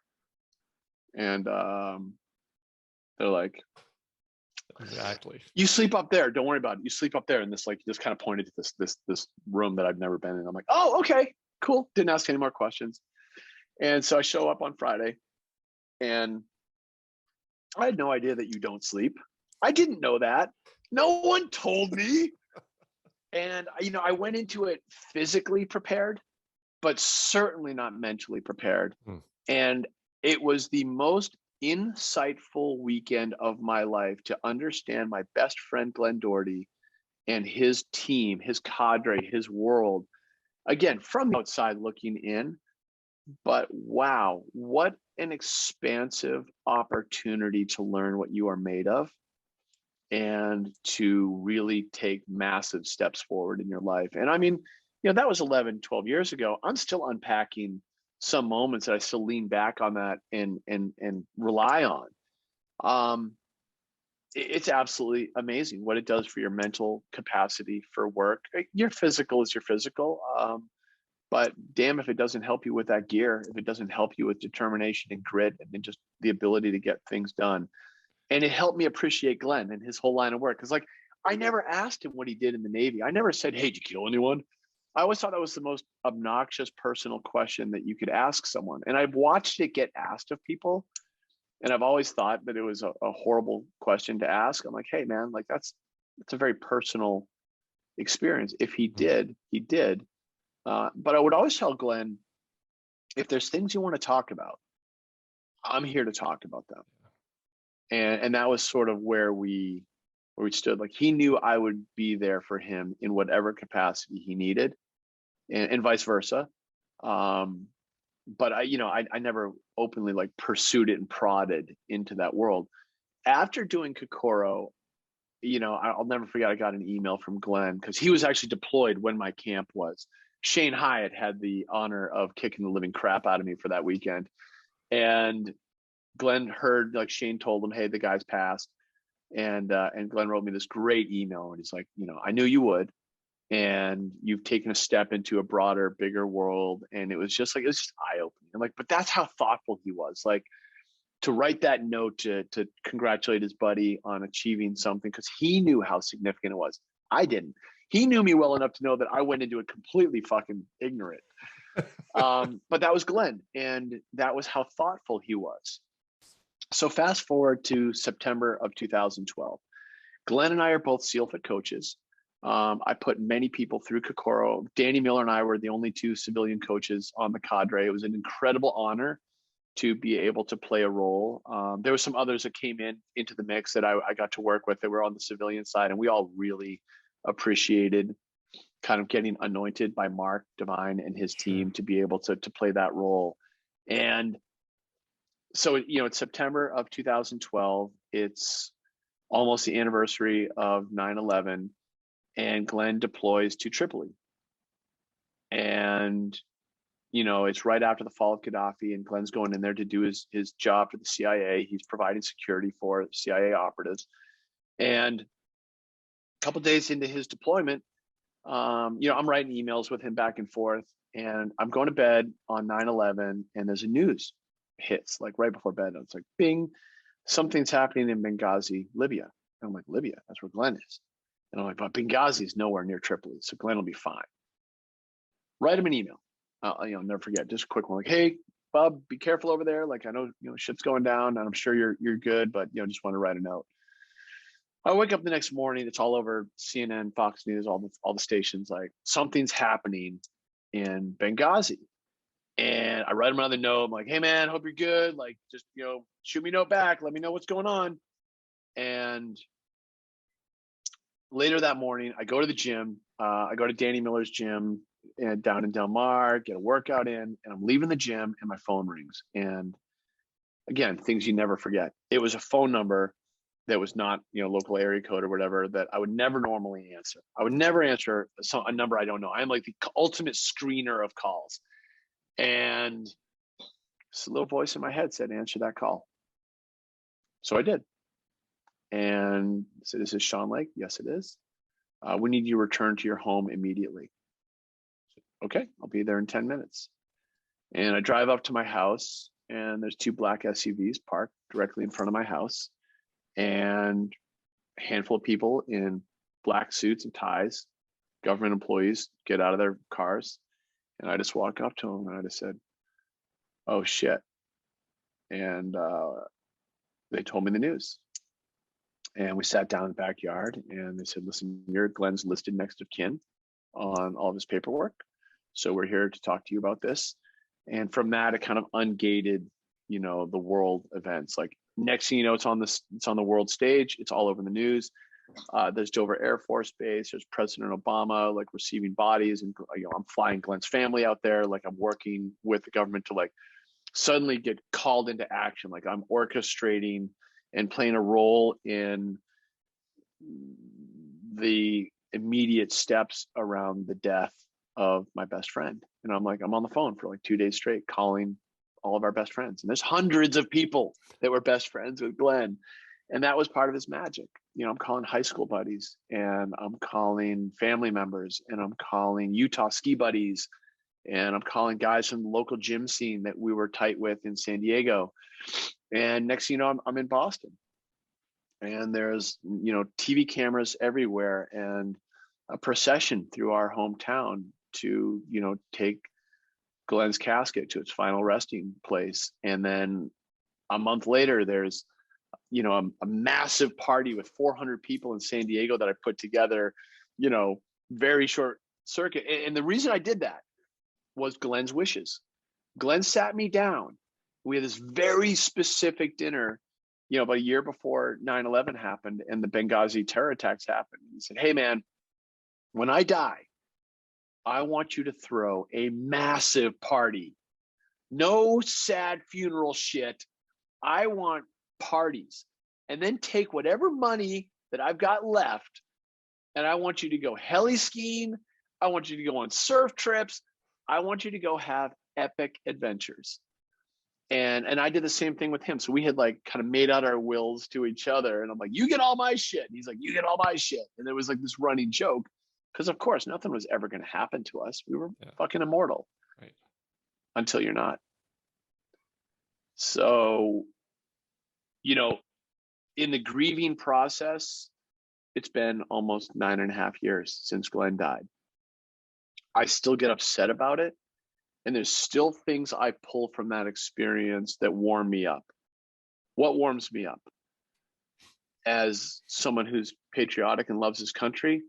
And they're like, exactly. You sleep up there. Don't worry about it. You sleep up there. And this like just kind of pointed to this room that I've never been in. I'm like, oh, okay, cool. Didn't ask any more questions. And so I show up on Friday and I had no idea that you don't sleep. I didn't know that. No one told me. And, I went into it physically prepared, but certainly not mentally prepared. And it was the most insightful weekend of my life to understand my best friend, Glen Doherty, and his team, his cadre, his world, again, from the outside looking in. But wow, what an expansive opportunity to learn what you are made of and to really take massive steps forward in your life. And I mean, that was 11, 12 years ago. I'm still unpacking some moments that I still lean back on that and rely on. It's absolutely amazing what it does for your mental capacity for work. Your physical is your physical. But damn if it doesn't help you with that gear, if it doesn't help you with determination and grit and just the ability to get things done. And it helped me appreciate Glenn and his whole line of work. Because like I never asked him what he did in the Navy. I never said, hey, did you kill anyone? I always thought that was the most obnoxious personal question that you could ask someone. And I've watched it get asked of people. And I've always thought that it was a horrible question to ask. I'm like, hey man, like that's a very personal experience. If he did, he did. But I would always tell Glenn, if there's things you want to talk about, I'm here to talk about them. And that was sort of where we stood. Like he knew I would be there for him in whatever capacity he needed, and vice versa. But I never openly like pursued it and prodded into that world. After doing Kokoro, I'll never forget, I got an email from Glenn because he was actually deployed when my camp was. Shane Hyatt had the honor of kicking the living crap out of me for that weekend. And Glenn heard, like Shane told him, hey, the guy's passed. And Glenn wrote me this great email. And he's like, I knew you would. And you've taken a step into a broader, bigger world. And it was just eye-opening. I'm like, but that's how thoughtful he was. Like to write that note to congratulate his buddy on achieving something, because he knew how significant it was. I didn't. He knew me well enough to know that I went into it completely fucking ignorant. But that was Glenn, and that was how thoughtful he was. So fast forward to September of 2012. Glenn and I are both SEALFIT coaches. I put many people through Kokoro. Danny Miller and I were the only two civilian coaches on the cadre. It was an incredible honor to be able to play a role. There were some others that came into the mix that I got to work with that were on the civilian side, and we all really appreciated kind of getting anointed by Mark Devine and his team to be able to play that role. And so, it's September of 2012. It's almost the anniversary of 9/11, and Glenn deploys to Tripoli. And, it's right after the fall of Gaddafi, and Glenn's going in there to do his job for the CIA. He's providing security for CIA operatives. And a couple of days into his deployment, I'm writing emails with him back and forth, and I'm going to bed on 9/11, and there's a news hits like right before bed. It's like, bing, something's happening in Benghazi, Libya. And I'm like, Libya, that's where Glenn is. And I'm like, but Benghazi is nowhere near Tripoli, so Glenn will be fine. Write him an email. Never forget, just a quick one, like, hey, Bub, be careful over there. Like, I know, shit's going down, and I'm sure you're good, but just want to write a note. I wake up the next morning, it's all over CNN, Fox News, all the stations, like something's happening in Benghazi. And I write him another note. I'm like, hey man, hope you're good. Like, just, shoot me a note back. Let me know what's going on. And later that morning, I go to the gym. I go to Danny Miller's gym and down in Del Mar, get a workout in, and I'm leaving the gym and my phone rings. And again, things you never forget. It was a phone number that was not, local area code or whatever, that I would never normally answer. I would never answer a number I don't know. I'm like the ultimate screener of calls. And this little voice in my head said, answer that call. So I did. And said, is this Shaun Lake? Yes, it is. We need you to return to your home immediately. Okay, I'll be there in 10 minutes. And I drive up to my house, and there's two black SUVs parked directly in front of my house. And a handful of people in black suits and ties, government employees, get out of their cars. And I just walk up to them and I just said, oh shit. And they told me the news. And we sat down in the backyard, and they said, listen, Glenn's listed next of kin on all of his paperwork. So we're here to talk to you about this. And from that, it kind of ungated, the world events. Like, next thing you know, it's on the world stage. It's all over the news. There's Dover Air Force Base. There's President Obama, like, receiving bodies, and I'm flying Glenn's family out there. Like, I'm working with the government to like suddenly get called into action. Like, I'm orchestrating and playing a role in the immediate steps around the death of my best friend. And I'm like, I'm on the phone for like 2 days straight calling all of our best friends. And there's hundreds of people that were best friends with Glen. And that was part of his magic. You know, I'm calling high school buddies, and I'm calling family members, and I'm calling Utah ski buddies, and I'm calling guys from the local gym scene that we were tight with in San Diego. And next thing you know, I'm in Boston, and there's, you know, TV cameras everywhere, and a procession through our hometown to, you know, take Glen's casket to its final resting place. And then a month later, there's, you know, a massive party with 400 people in San Diego that I put together, you know, very short circuit. And the reason I did that was Glen's wishes. Glen sat me down. We had this very specific dinner, you know, about a year before 9/11 happened and the Benghazi terror attacks happened. He said, hey man, when I die, I want you to throw a massive party. No sad funeral shit. I want parties. And then take whatever money that I've got left, and I want you to go heli skiing. I want you to go on surf trips. I want you to go have epic adventures. And I did the same thing with him. So we had like kind of made out our wills to each other. And I'm like, you get all my shit. And he's like, you get all my shit. And there was like this running joke, because of course nothing was ever going to happen to us. We were fucking immortal, right? Until you're not. So, you know, in the grieving process, it's been almost 9.5 years since Glen died. I still get upset about it. And there's still things I pull from that experience that warm me up. What warms me up? As someone who's patriotic and loves his country,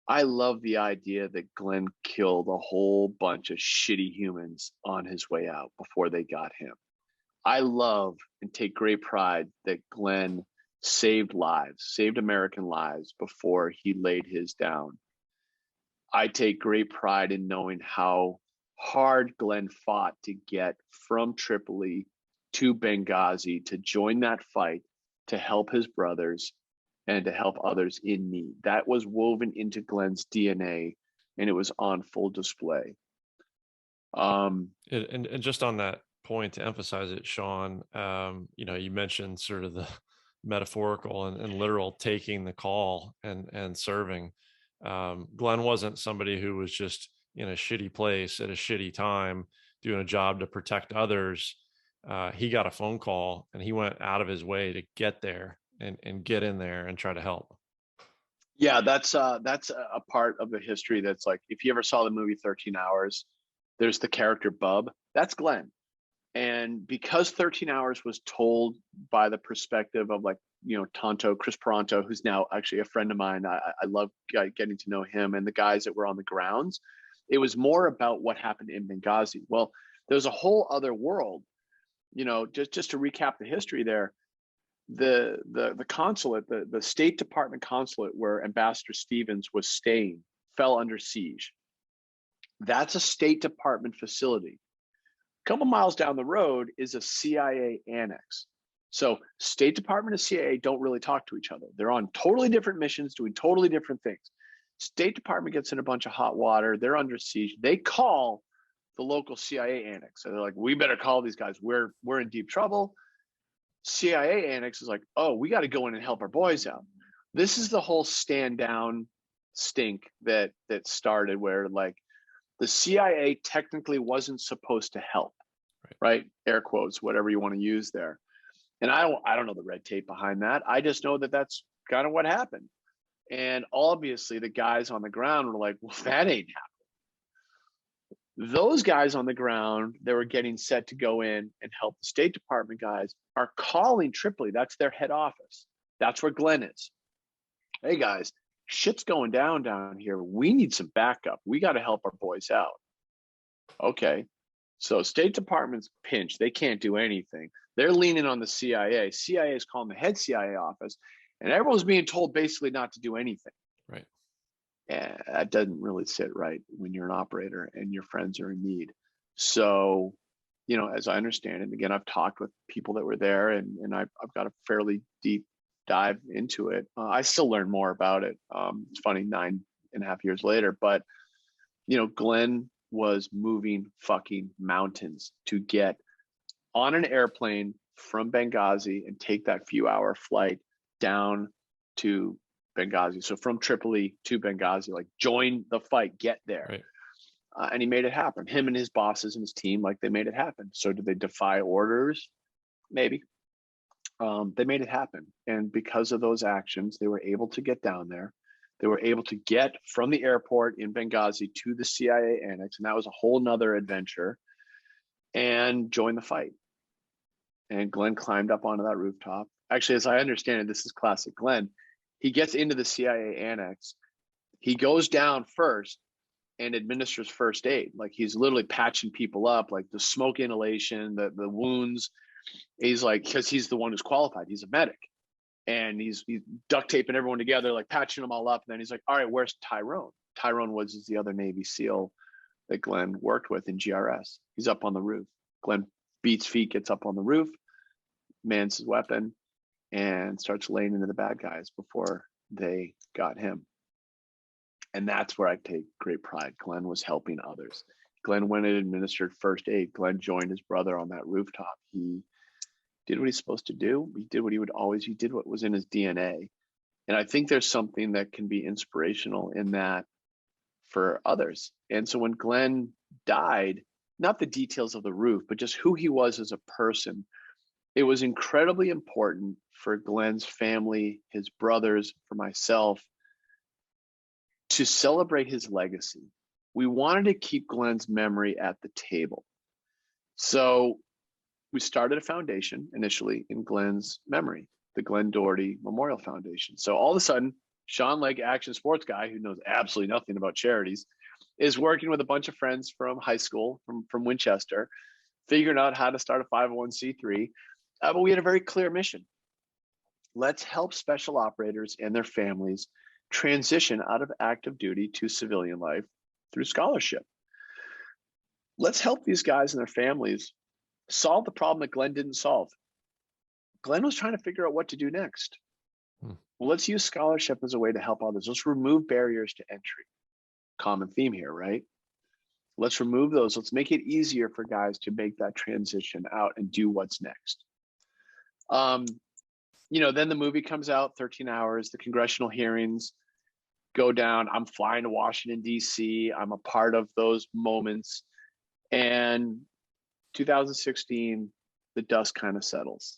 I love the idea that Glen killed a whole bunch of shitty humans on his way out before they got him. I love and take great pride that Glen saved lives, saved American lives before he laid his down. I take great pride in knowing how hard Glen fought to get from Tripoli to Benghazi, to join that fight, to help his brothers and to help others in need. That was woven into Glen's DNA, and it was on full display. And just on that point, to emphasize it, Shaun, you know, you mentioned sort of the metaphorical and literal taking the call and serving. Glen wasn't somebody who was just in a shitty place at a shitty time doing a job to protect others. He got a phone call and he went out of his way to get there and get in there and try to help. Yeah, that's a part of the history that's like, if you ever saw the movie 13 Hours, there's the character Bub. That's Glen. And because 13 Hours was told by the perspective of, like, you know, Tonto, Chris Peranto, who's now actually a friend of mine. I love getting to know him and the guys that were on the grounds. It was more about what happened in Benghazi. Well, there's a whole other world, you know, just to recap the history there. The consulate, the State Department consulate where Ambassador Stevens was staying, fell under siege. That's a State Department facility. A couple miles down the road is a CIA annex. So State Department and CIA don't really talk to each other. They're on totally different missions, doing totally different things. State Department gets in a bunch of hot water. They're under siege. They call the local CIA annex. So they're like, we better call these guys. We're in deep trouble. CIA annex is like, oh, we got to go in and help our boys out. This is the whole stand down stink that started, where like the CIA technically wasn't supposed to help, right? Air quotes, whatever you want to use there. And I don't know the red tape behind that. I just know that that's kind of what happened. And obviously the guys on the ground were like, well, that ain't happening. Those guys on the ground that were getting set to go in and help the State Department guys are calling Tripoli. That's their head office. That's where Glen is. Hey guys, shit's going down here. We need some backup. We got to help our boys out. Okay. So State Department's pinched. They can't do anything. They're leaning on the CIA. CIA is calling the head CIA office, and everyone's being told basically not to do anything. Right. And that doesn't really sit right when you're an operator and your friends are in need. So, you know, as I understand it, again, I've talked with people that were there, and I've got a fairly deep dive into it. I still learn more about it. It's funny, 9.5 years later, but Glen was moving fucking mountains to get on an airplane from Benghazi and take that few-hour flight down to Benghazi. So from Tripoli to Benghazi, like join the fight, get there. Right. And he made it happen. Him and his bosses and his team, like they made it happen. So did they defy orders? Maybe. They made it happen. And because of those actions, they were able to get down there. They were able to get from the airport in Benghazi to the CIA annex. And that was a whole nother adventure, and join the fight. And Glen climbed up onto that rooftop. Actually, as I understand it, this is classic Glen. He gets into the CIA annex. He goes down first and administers first aid. Like he's literally patching people up, like the smoke inhalation, the wounds. He's like, because he's the one who's qualified. He's a medic. And he's duct taping everyone together, like patching them all up. And then he's like, all right, where's Tyrone? Tyrone was the other Navy SEAL that Glen worked with in GRS. He's up on the roof. Glen beats feet, gets up on the roof, mans his weapon, and starts laying into the bad guys before they got him. And that's where I take great pride. Glen was helping others. Glen went and administered first aid. Glen joined his brother on that rooftop. He did what he's supposed to do. He did what he did what was in his DNA. And I think there's something that can be inspirational in that for others. And so when Glen died, not the details of the roof, but just who he was as a person, it was incredibly important for Glen's family, his brothers, for myself, to celebrate his legacy. We wanted to keep Glen's memory at the table. So we started a foundation initially in Glen's memory, the Glen Doherty Memorial Foundation. So all of a sudden, Shaun, like action sports guy who knows absolutely nothing about charities, is working with a bunch of friends from high school, from Winchester, figuring out how to start a 501c3. But we had a very clear mission. Let's help special operators and their families transition out of active duty to civilian life through scholarship. Let's help these guys and their families solve the problem that Glen didn't solve. Glen was trying to figure out what to do next. Well, let's use scholarship as a way to help others. Let's remove barriers to entry. Common theme here, right? Let's remove those. Let's make it easier for guys to make that transition out and do what's next. Then the movie comes out, 13 Hours, the congressional hearings go down. I'm flying to Washington, D.C. I'm a part of those moments. And 2016, the dust kind of settles.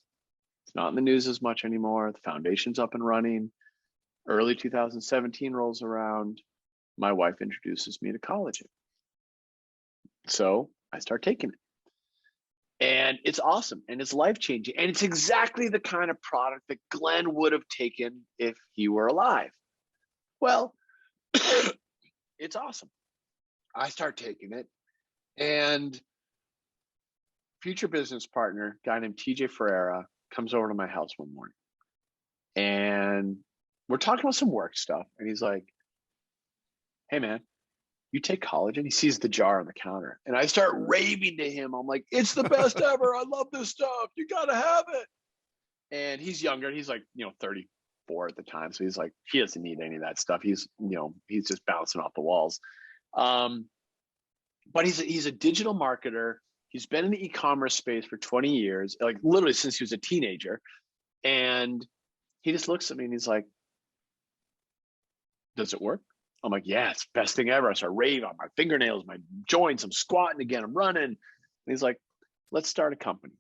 It's not in the news as much anymore. The foundation's up and running. Early 2017 rolls around. My wife introduces me to collagen. So I start taking it. And it's awesome and it's life-changing. And it's exactly the kind of product that Glen would have taken if he were alive. Well, it's awesome. I start taking it, and future business partner, guy named TJ Ferreira, comes over to my house one morning. And we're talking about some work stuff. And he's like, hey man, you take collagen? He sees the jar on the counter. And I start raving to him. I'm like, it's the best ever. I love this stuff. You got to have it. And he's younger. He's like, 34 at the time. So he's like, he doesn't need any of that stuff. He's just bouncing off the walls. But he's a digital marketer. He's been in the e-commerce space for 20 years, like literally since he was a teenager. And he just looks at me and he's like, does it work? I'm like, yeah, it's the best thing ever. I start raving on my fingernails, my joints. I'm squatting again. I'm running. And he's like, let's start a company.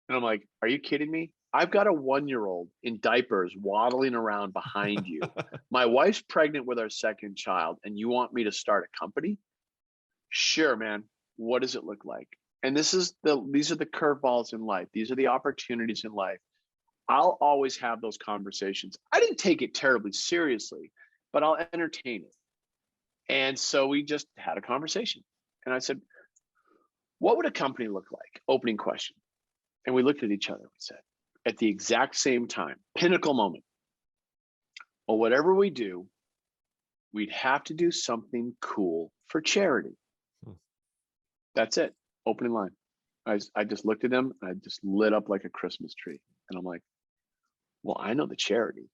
And I'm like, are you kidding me? I've got a 1-year-old in diapers waddling around behind you. My wife's pregnant with our second child, and you want me to start a company? Sure, man. What does it look like? And these are the curveballs in life. These are the opportunities in life. I'll always have those conversations. I didn't take it terribly seriously, but I'll entertain it. And so we just had a conversation. And I said, what would a company look like? Opening question. And we looked at each other and said, at the exact same time, pinnacle moment. Well, whatever we do, we'd have to do something cool for charity. That's it. Opening line. I just looked at him and I just lit up like a Christmas tree. And I'm like, well, I know the charity.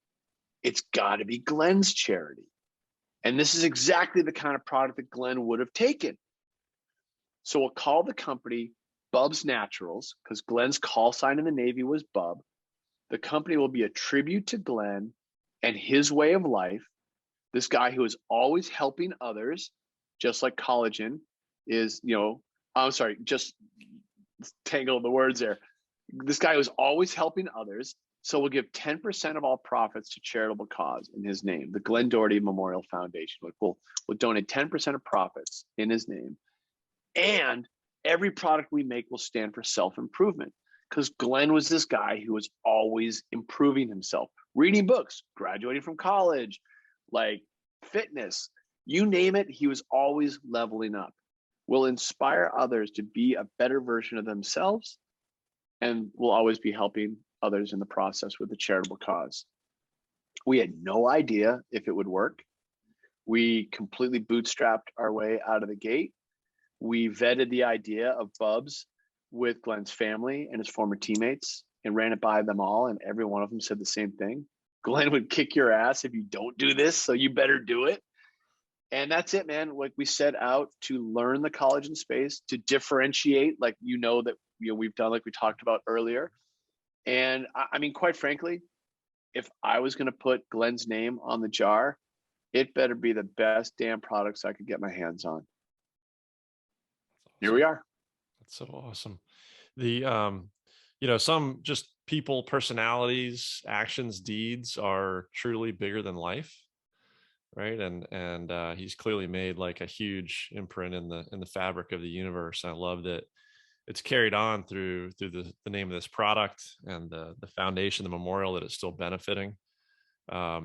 It's got to be Glen's charity. And this is exactly the kind of product that Glen would have taken. So we'll call the company BUBS Naturals, because Glen's call sign in the Navy was Bub. The company will be a tribute to Glen and his way of life. This guy who is always helping others, just like collagen is, I'm sorry, just tangled the words there. This guy was always helping others. So we'll give 10% of all profits to charitable cause in his name, the Glen Doherty Memorial Foundation. We'll donate 10% of profits in his name. And every product we make will stand for self-improvement, because Glen was this guy who was always improving himself, reading books, graduating from college, like fitness, you name it, he was always leveling up. We'll inspire others to be a better version of themselves, and we'll always be helping others in the process with a charitable cause. We had no idea if it would work. We completely bootstrapped our way out of the gate. We vetted the idea of BUBS with Glen's family and his former teammates and ran it by them all, and every one of them said the same thing. Glen would kick your ass if you don't do this, so you better do it. And that's it, man. Like, we set out to learn the collagen space, to differentiate, like, that we've done, like we talked about earlier. And I mean, quite frankly, if I was going to put Glen's name on the jar, it better be the best damn products I could get my hands on. Here we are. That's so awesome. The some just people, personalities, actions, deeds are truly bigger than life, right? And he's clearly made like a huge imprint in the fabric of the universe. And I love that it's carried on through the name of this product and the foundation, the memorial, that it's still benefiting. I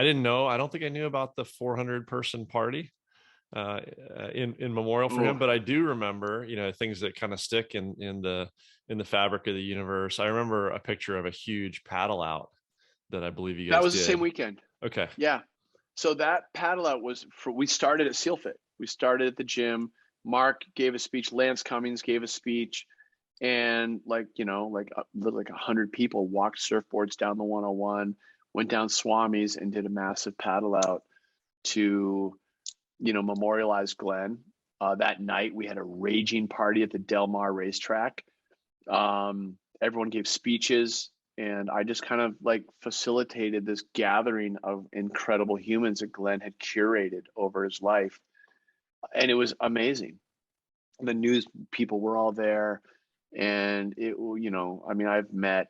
don't think I knew about the 400 person party in memorial for him, but I do remember, things that kind of stick in the fabric of the universe. I remember a picture of a huge paddle out that I believe you guys did. That was the same weekend. Okay. Yeah. So that paddle out we started at SealFit. We started at the gym. Mark gave a speech. Lance Cummings gave a speech, and like 100 people walked surfboards down the 101, went down Swami's and did a massive paddle out to, memorialize Glen. That night we had a raging party at the Del Mar racetrack. Everyone gave speeches, and I just kind of like facilitated this gathering of incredible humans that Glen had curated over his life. And it was amazing. The news people were all there, and I've met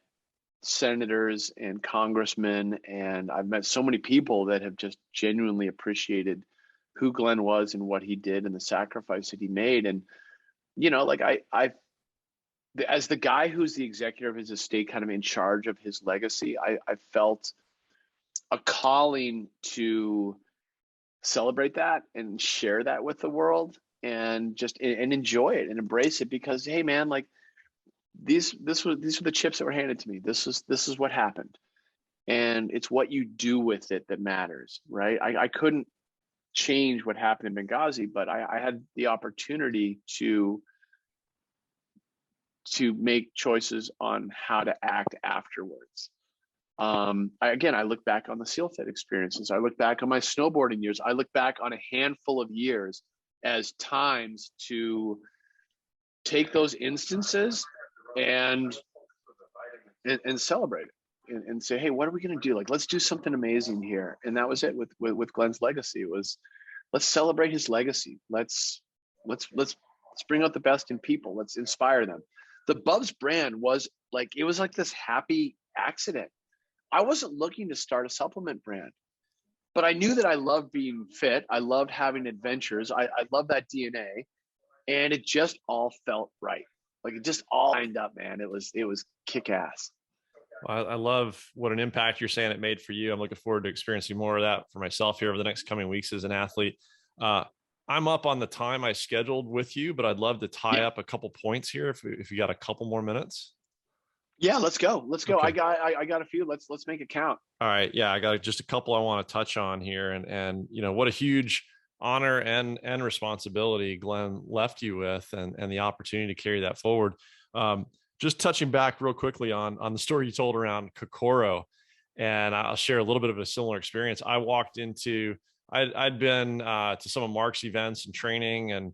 senators and congressmen, and I've met so many people that have just genuinely appreciated who Glen was and what he did and the sacrifice that he made. And, as the guy who's the executor of his estate, kind of in charge of his legacy, I felt a calling to celebrate that and share that with the world, and just enjoy it and embrace it, because, hey man, like these were the chips that were handed to me. This is what happened, and it's what you do with it that matters, right? I couldn't change what happened in Benghazi, but I had the opportunity to make choices on how to act afterwards. I look back on the SealFit experiences. I look back on my snowboarding years. I look back on a handful of years as times to take those instances and celebrate it and say, hey, what are we going to do? Like, let's do something amazing here. And that was it with Glen's legacy. It was, let's celebrate his legacy. Let's bring out the best in people. Let's inspire them. The BUBS brand was like this happy accident. I wasn't looking to start a supplement brand, but I knew that I loved being fit. I loved having adventures. I loved that DNA, and it just all felt right. Like, it just all lined up, man. It was kick ass. Well, I love what an impact you're saying it made for you. I'm looking forward to experiencing more of that for myself here over the next coming weeks as an athlete. I'm up on the time I scheduled with you, but I'd love to tie up a couple points here if you got a couple more minutes. Yeah, let's go. Okay. I got a few. Let's make it count. All right. Yeah, I got just a couple I want to touch on here, and what a huge honor and responsibility Glen left you with, and the opportunity to carry that forward. Just touching back real quickly on the story you told around Kokoro, and I'll share a little bit of a similar experience. I walked into I'd been to some of Mark's events and training, and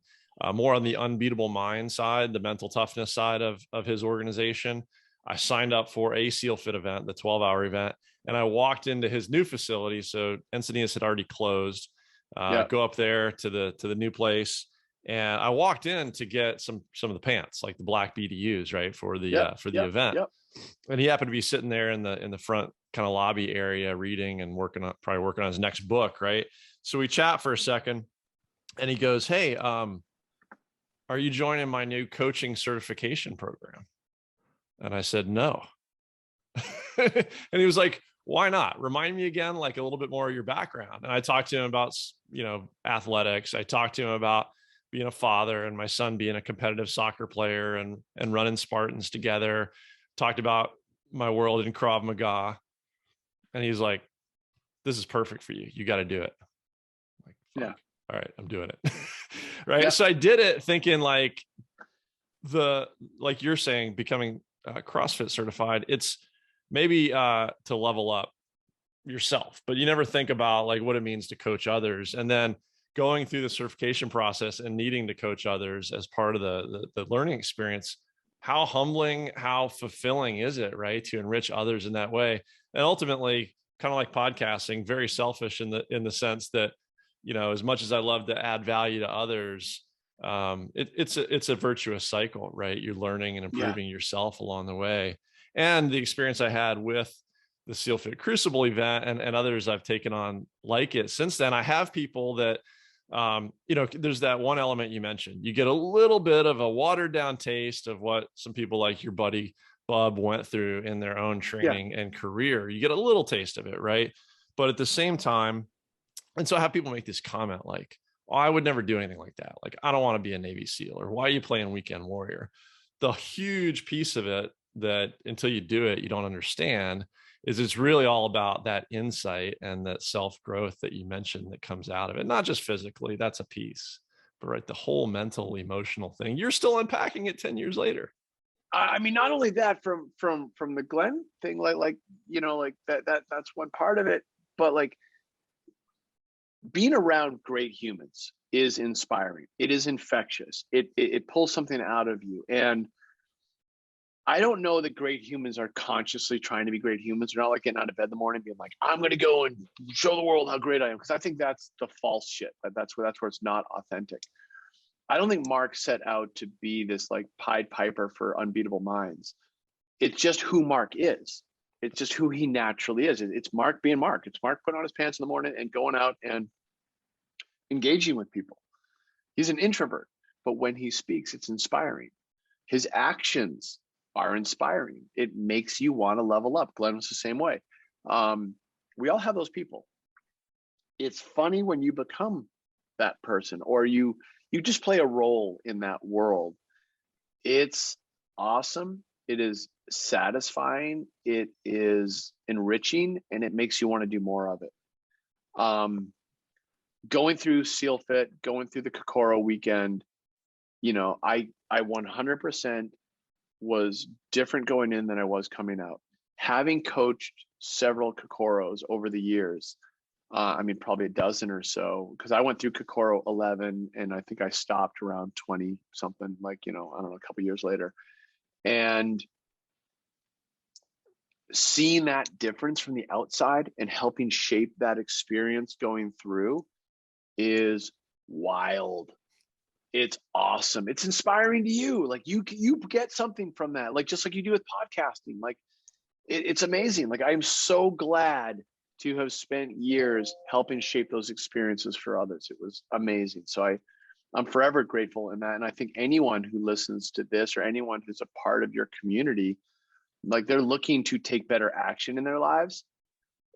more on the unbeatable mind side, the mental toughness side of his organization. I signed up for a SEAL Fit event, the 12-hour event, and I walked into his new facility. So Encinitas had already closed. Go up there to the new place, and I walked in to get some of the pants, like the black BDUs, right, for the event. And he happened to be sitting there in the front kind of lobby area reading and probably working on his next book, right? So we chat for a second, and he goes, "Hey, are you joining my new coaching certification program?" And I said, "No." And he was like, "Why not? Remind me again, like a little bit more of your background." And I talked to him about, athletics. I talked to him about being a father and my son being a competitive soccer player and running Spartans together. Talked about my world in Krav Maga. And he's like, "This is perfect for you. You got to do it." I'm like, "Fuck. All right, I'm doing it." Right. So I did it thinking like you're saying, becoming CrossFit certified, it's maybe to level up yourself, but you never think about like what it means to coach others. And then going through the certification process and needing to coach others as part of the learning experience, how humbling, how fulfilling is it, right, to enrich others in that way? And ultimately, kind of like podcasting, very selfish in the sense that, as much as I love to add value to others, it's a virtuous cycle, right? You're learning and improving yourself along the way. And the experience I had with the SEAL Fit Crucible event and others I've taken on like it since then, I have people that, there's that one element you mentioned. You get a little bit of a watered down taste of what some people like your buddy Bub went through in their own training and career. You get a little taste of it, right? But at the same time, and so I have people make this comment like, "Oh, I would never do anything like that. Like, I don't want to be a Navy SEAL," or "Why are you playing Weekend Warrior?" The huge piece of it that until you do it, you don't understand is it's really all about that insight and that self-growth that you mentioned that comes out of it. Not just physically, that's a piece, but right, the whole mental, emotional thing. You're still unpacking it 10 years later. I mean, not only that, from the Glen thing, like that's one part of it, but like being around great humans is inspiring. It is infectious. It pulls something out of you. And I don't know that great humans are consciously trying to be great humans. They're not like getting out of bed in the morning being like, "I'm going to go and show the world how great I am." Because I think that's the false shit. That's where it's not authentic. I don't think Mark set out to be this like Pied Piper for unbeatable minds. It's just who Mark is. It's just who he naturally is. It's Mark being Mark. It's Mark putting on his pants in the morning and going out and engaging with people. He's an introvert, but when he speaks, it's inspiring. His actions are inspiring. It makes you want to level up. Glenn was the same way. We all have those people. It's funny when you become that person, or you just play a role in that world. It's awesome. It is satisfying. It is enriching, and it makes you want to do more of it. Going through SEAL Fit, going through the Kokoro weekend, I 100% was different going in than I was coming out. Having coached several Kokoros over the years, I mean, probably a dozen or so, because I went through Kokoro 11 and I think I stopped around 20 something, like, I don't know, a couple years later. And seeing that difference from the outside and helping shape that experience going through is wild. It's awesome. It's inspiring to you. Like you get something from that, like just like you do with podcasting. Like it's amazing. Like I'm so glad to have spent years helping shape those experiences for others. It was amazing. So I'm forever grateful in that. And I think anyone who listens to this or anyone who's a part of your community, like they're looking to take better action in their lives.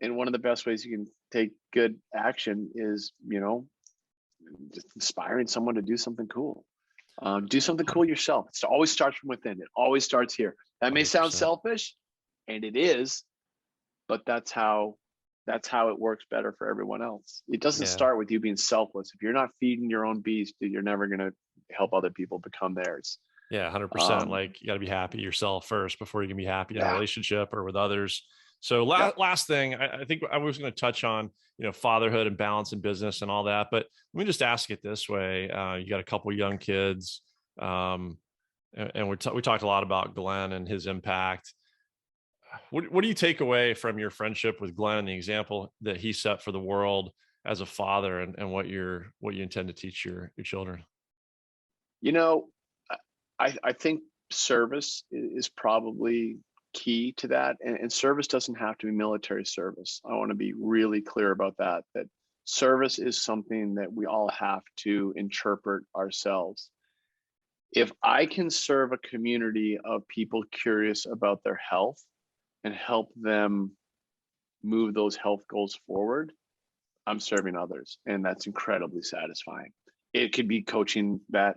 And one of the best ways you can take good action is, just inspiring someone to do something cool. Do something cool yourself. It always starts from within. It always starts here. That may 100%. sound selfish, and it is, but that's how it works better for everyone else. It doesn't start with you being selfless. If you're not feeding your own beast, you're never going to help other people become theirs. Yeah, 100%. Like you got to be happy yourself first before you can be happy in a relationship or with others. So last thing, I think I was going to touch on, fatherhood and balance in business and all that, but let me just ask it this way. You got a couple of young kids, and we talked a lot about Glenn and his impact. What do you take away from your friendship with Glenn and the example that he set for the world as a father, and what you intend to teach your children? You know, I think service is probably key to that. And service doesn't have to be military service. I want to be really clear about that service is something that we all have to interpret ourselves. If I can serve a community of people curious about their health and help them move those health goals forward, I'm serving others. And that's incredibly satisfying. It could be coaching that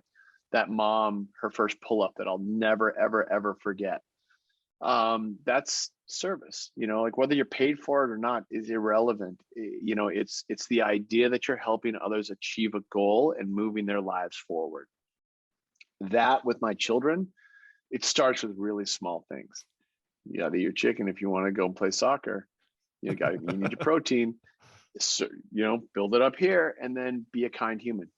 mom, her first pull-up that I'll never, ever, ever forget. That's service, like whether you're paid for it or not is irrelevant. It's the idea that you're helping others achieve a goal and moving their lives forward. That with my children, it starts with really small things. You gotta eat your chicken if you want to go and play soccer. You need your protein. So, build it up here, and then be a kind human.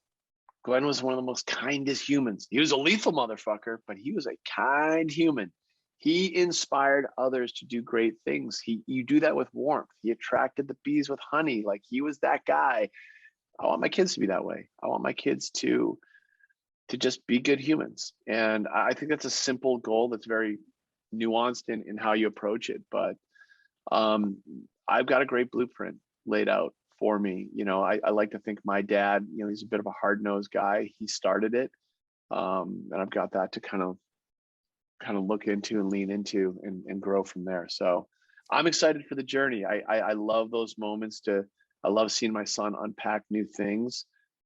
Glenn was one of the most kindest humans. He was a lethal motherfucker, but he was a kind human. He inspired others to do great things. You do that with warmth. He attracted the bees with honey. Like, he was that guy. I want my kids to be that way. I want my kids to just be good humans. And I think that's a simple goal that's very nuanced in how you approach it. But I've got a great blueprint laid out for me. I like to think my dad, he's a bit of a hard-nosed guy. He started it. And I've got that to kind of look into and lean into and grow from there. So I'm excited for the journey. I love those moments. I love seeing my son unpack new things.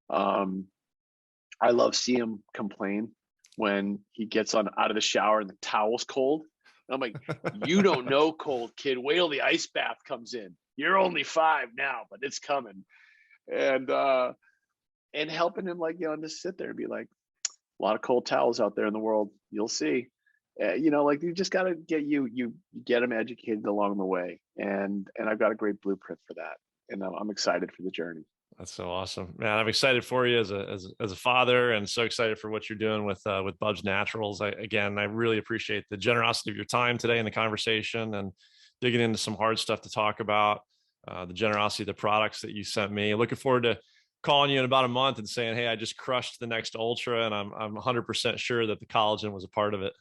I love seeing him complain when he gets out of the shower and the towel's cold. I'm like, you don't know cold, kid. Wait till the ice bath comes in. You're only 5 now, but it's coming. And helping him, just sit there and be like, a lot of cold towels out there in the world. You'll see. You just got to you get them educated along the way. And I've got a great blueprint for that. And I'm excited for the journey. That's so awesome, man. I'm excited for you as a father, and so excited for what you're doing with BUBS Naturals. I really appreciate the generosity of your time today in the conversation, and digging into some hard stuff to talk about, the generosity of the products that you sent me. Looking forward to calling you in about a month and saying, hey, I just crushed the next ultra, and I'm 100% sure that the collagen was a part of it.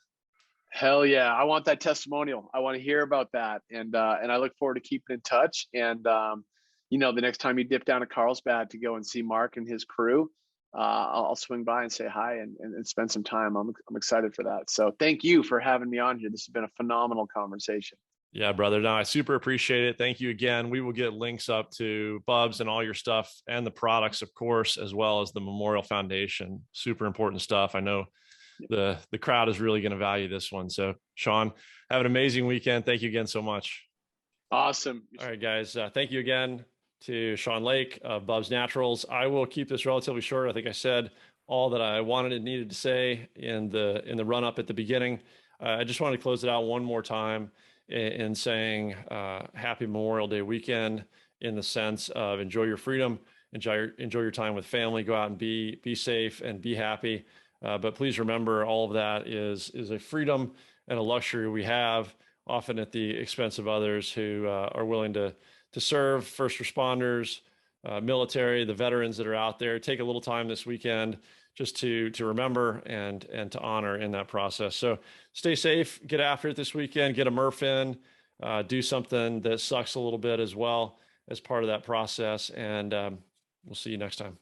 Hell yeah. I want that testimonial. I want to hear about that. And I look forward to keeping in touch. And, the next time you dip down to Carlsbad to go and see Mark and his crew, I'll swing by and say hi and spend some time. I'm excited for that. So thank you for having me on here. This has been a phenomenal conversation. Yeah, brother. No, I super appreciate it. Thank you again. We will get links up to BUBS and all your stuff and the products, of course, as well as the Memorial Foundation. Super important stuff. I know the crowd is really going to value this one. So, Shaun, have an amazing weekend. Thank you again so much. Awesome. All right, guys. Thank you again to Shaun Lake of BUBS Naturals. I will keep this relatively short. I think I said all that I wanted and needed to say in the run up at the beginning. I just wanted to close it out one more time in saying happy Memorial Day weekend, in the sense of enjoy your freedom, enjoy your time with family, go out and be safe and be happy. But please remember, all of that is a freedom and a luxury we have, often at the expense of others who are willing to serve, first responders, military, the veterans that are out there. Take a little time this weekend just to remember and to honor in that process. So stay safe, get after it this weekend, get a Murph in, do something that sucks a little bit as well as part of that process. And we'll see you next time.